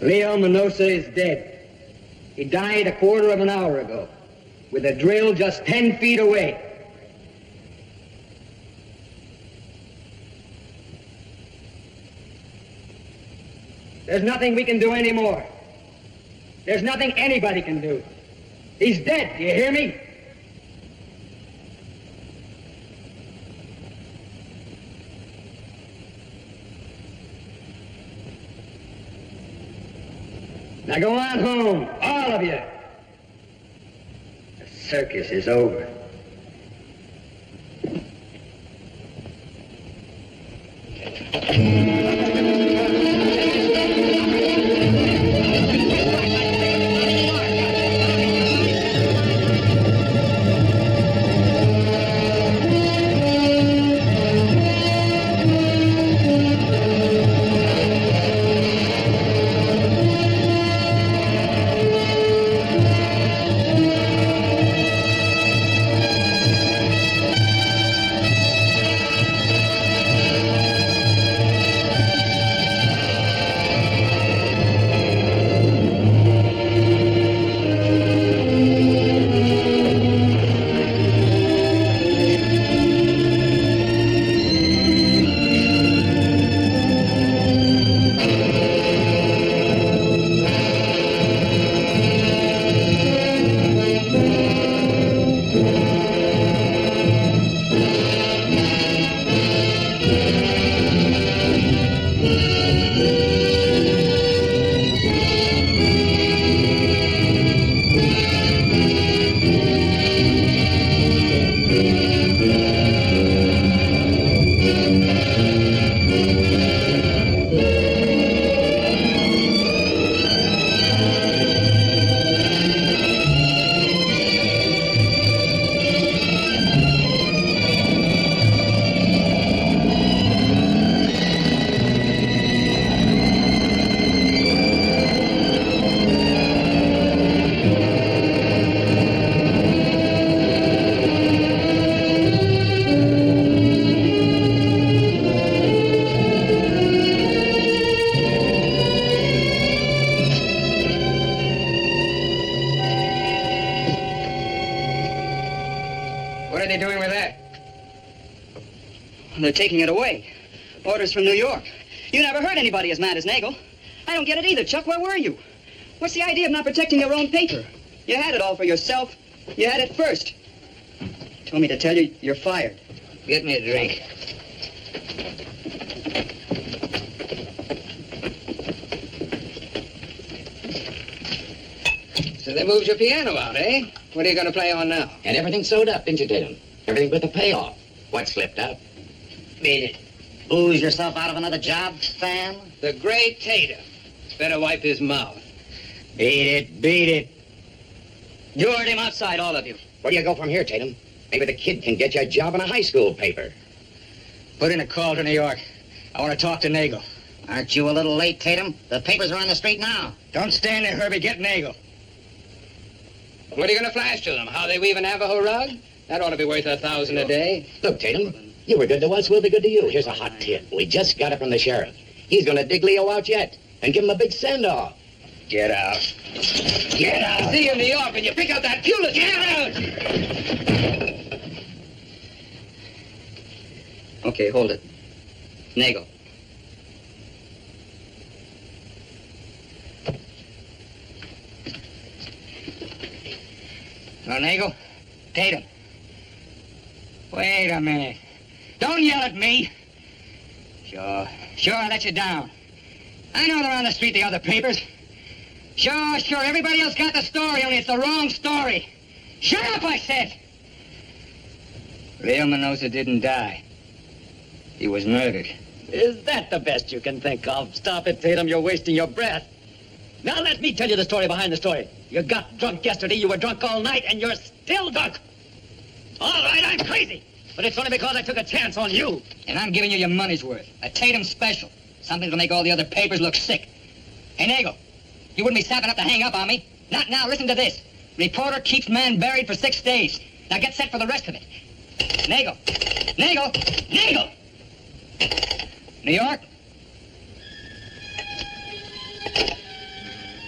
S11: Leo Minosa is dead. He died a quarter of an hour ago with a drill just 10 feet away. There's nothing we can do anymore. There's nothing anybody can do. He's dead, do you hear me? Now go on home, all of you. The circus is over.
S5: What are they doing with that? They're taking it away. Orders from New York. You never heard anybody as mad as Nagel. I don't get it either, Chuck. Where were you? What's the idea of not protecting your own paper? You had it all for yourself. You had it first. Told me to tell you you're fired.
S2: Get me a drink.
S11: So they moved your piano out, eh? What are you going to play on now?
S6: And everything sewed up, didn't you, Tatum? Everything but the payoff. What slipped out?
S10: Beat it. Booze yourself out of another job, Fan?
S11: The great Tatum. Better wipe his mouth.
S10: Beat it, beat it.
S5: You heard him outside, all of you.
S6: Where do you go from here, Tatum? Maybe the kid can get you a job in a high school paper.
S5: Put in a call to New York. I want to talk to Nagel.
S10: Aren't you a little late, Tatum? The papers are on the street now.
S5: Don't stand there, Herbie. Get Nagel.
S11: What are you going to flash to them? How they weave a Navajo rug? That ought to be worth $1,000 a day.
S6: Look, Tatum,
S8: You were good to us, we'll be good to you. Here's a hot tip. We just got it from the sheriff. He's gonna dig Leo out yet and give him a big send-off. Get out. Get out. See you in New York and you pick up that Pulitzer. Get out!
S2: Okay, hold it. Nagel. Now, Nagel, Tatum. Wait a minute. Don't yell at me. Sure, I let you down. I know they're on the street, the other papers. Sure, everybody else got the story, only it's the wrong story. Shut up, I said. Leo Mendoza didn't die. He was murdered.
S11: Is that the best you can think of? Stop it, Tatum. You're wasting your breath. Now let me tell you the story behind the story. You got drunk yesterday, you were drunk all night, and you're still drunk. All right, I'm crazy. But it's only because I took a chance on you.
S2: And I'm giving you your money's worth. A Tatum special. Something to make all the other papers look sick. Hey, Nagel, you wouldn't be snapping up to hang up on me. Not now. Listen to this. Reporter keeps man buried for 6 days. Now get set for the rest of it. Nagel. New York?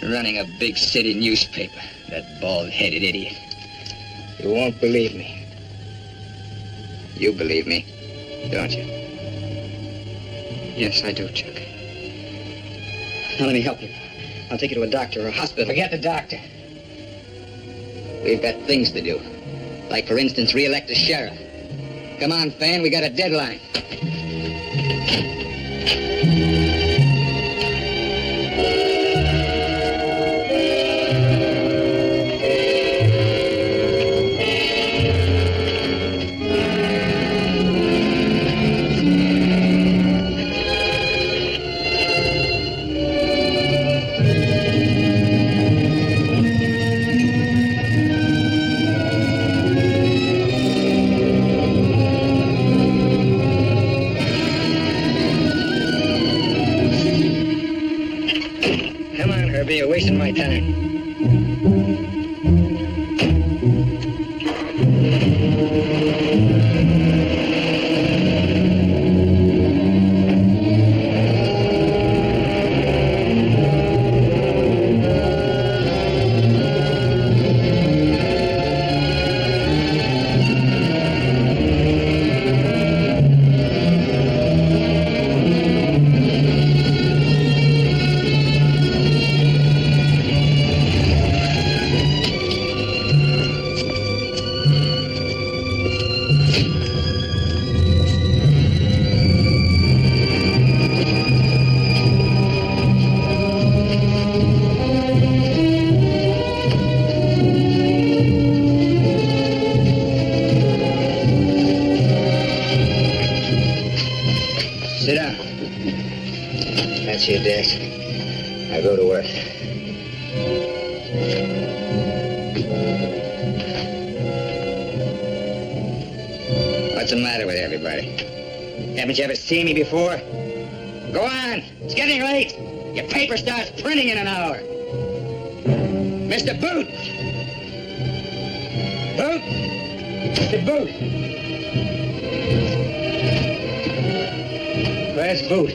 S2: Running a big city newspaper. That bald-headed idiot. You won't believe me. You believe me, don't you? Yes, I do, Chuck. Now let me help you. I'll take you to a doctor or a hospital.
S6: Forget the doctor.
S2: We've got things to do. Like, for instance, re-elect the sheriff. Come on, Fan, we got a deadline. You're wasting my time. Sit down. That's your desk. Now go to work. What's the matter with everybody? Haven't you ever seen me before? Go on. It's getting late. Your paper starts printing in an hour. Mr. Boot! Boot! Mr. Boot! Where's Boot?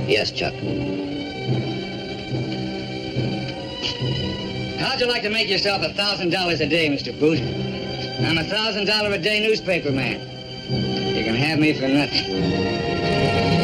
S10: Yes, Chuck.
S2: How'd you like to make yourself $1,000 a day, Mr. Boot? I'm a $1,000 a day newspaper man. You can have me for nothing.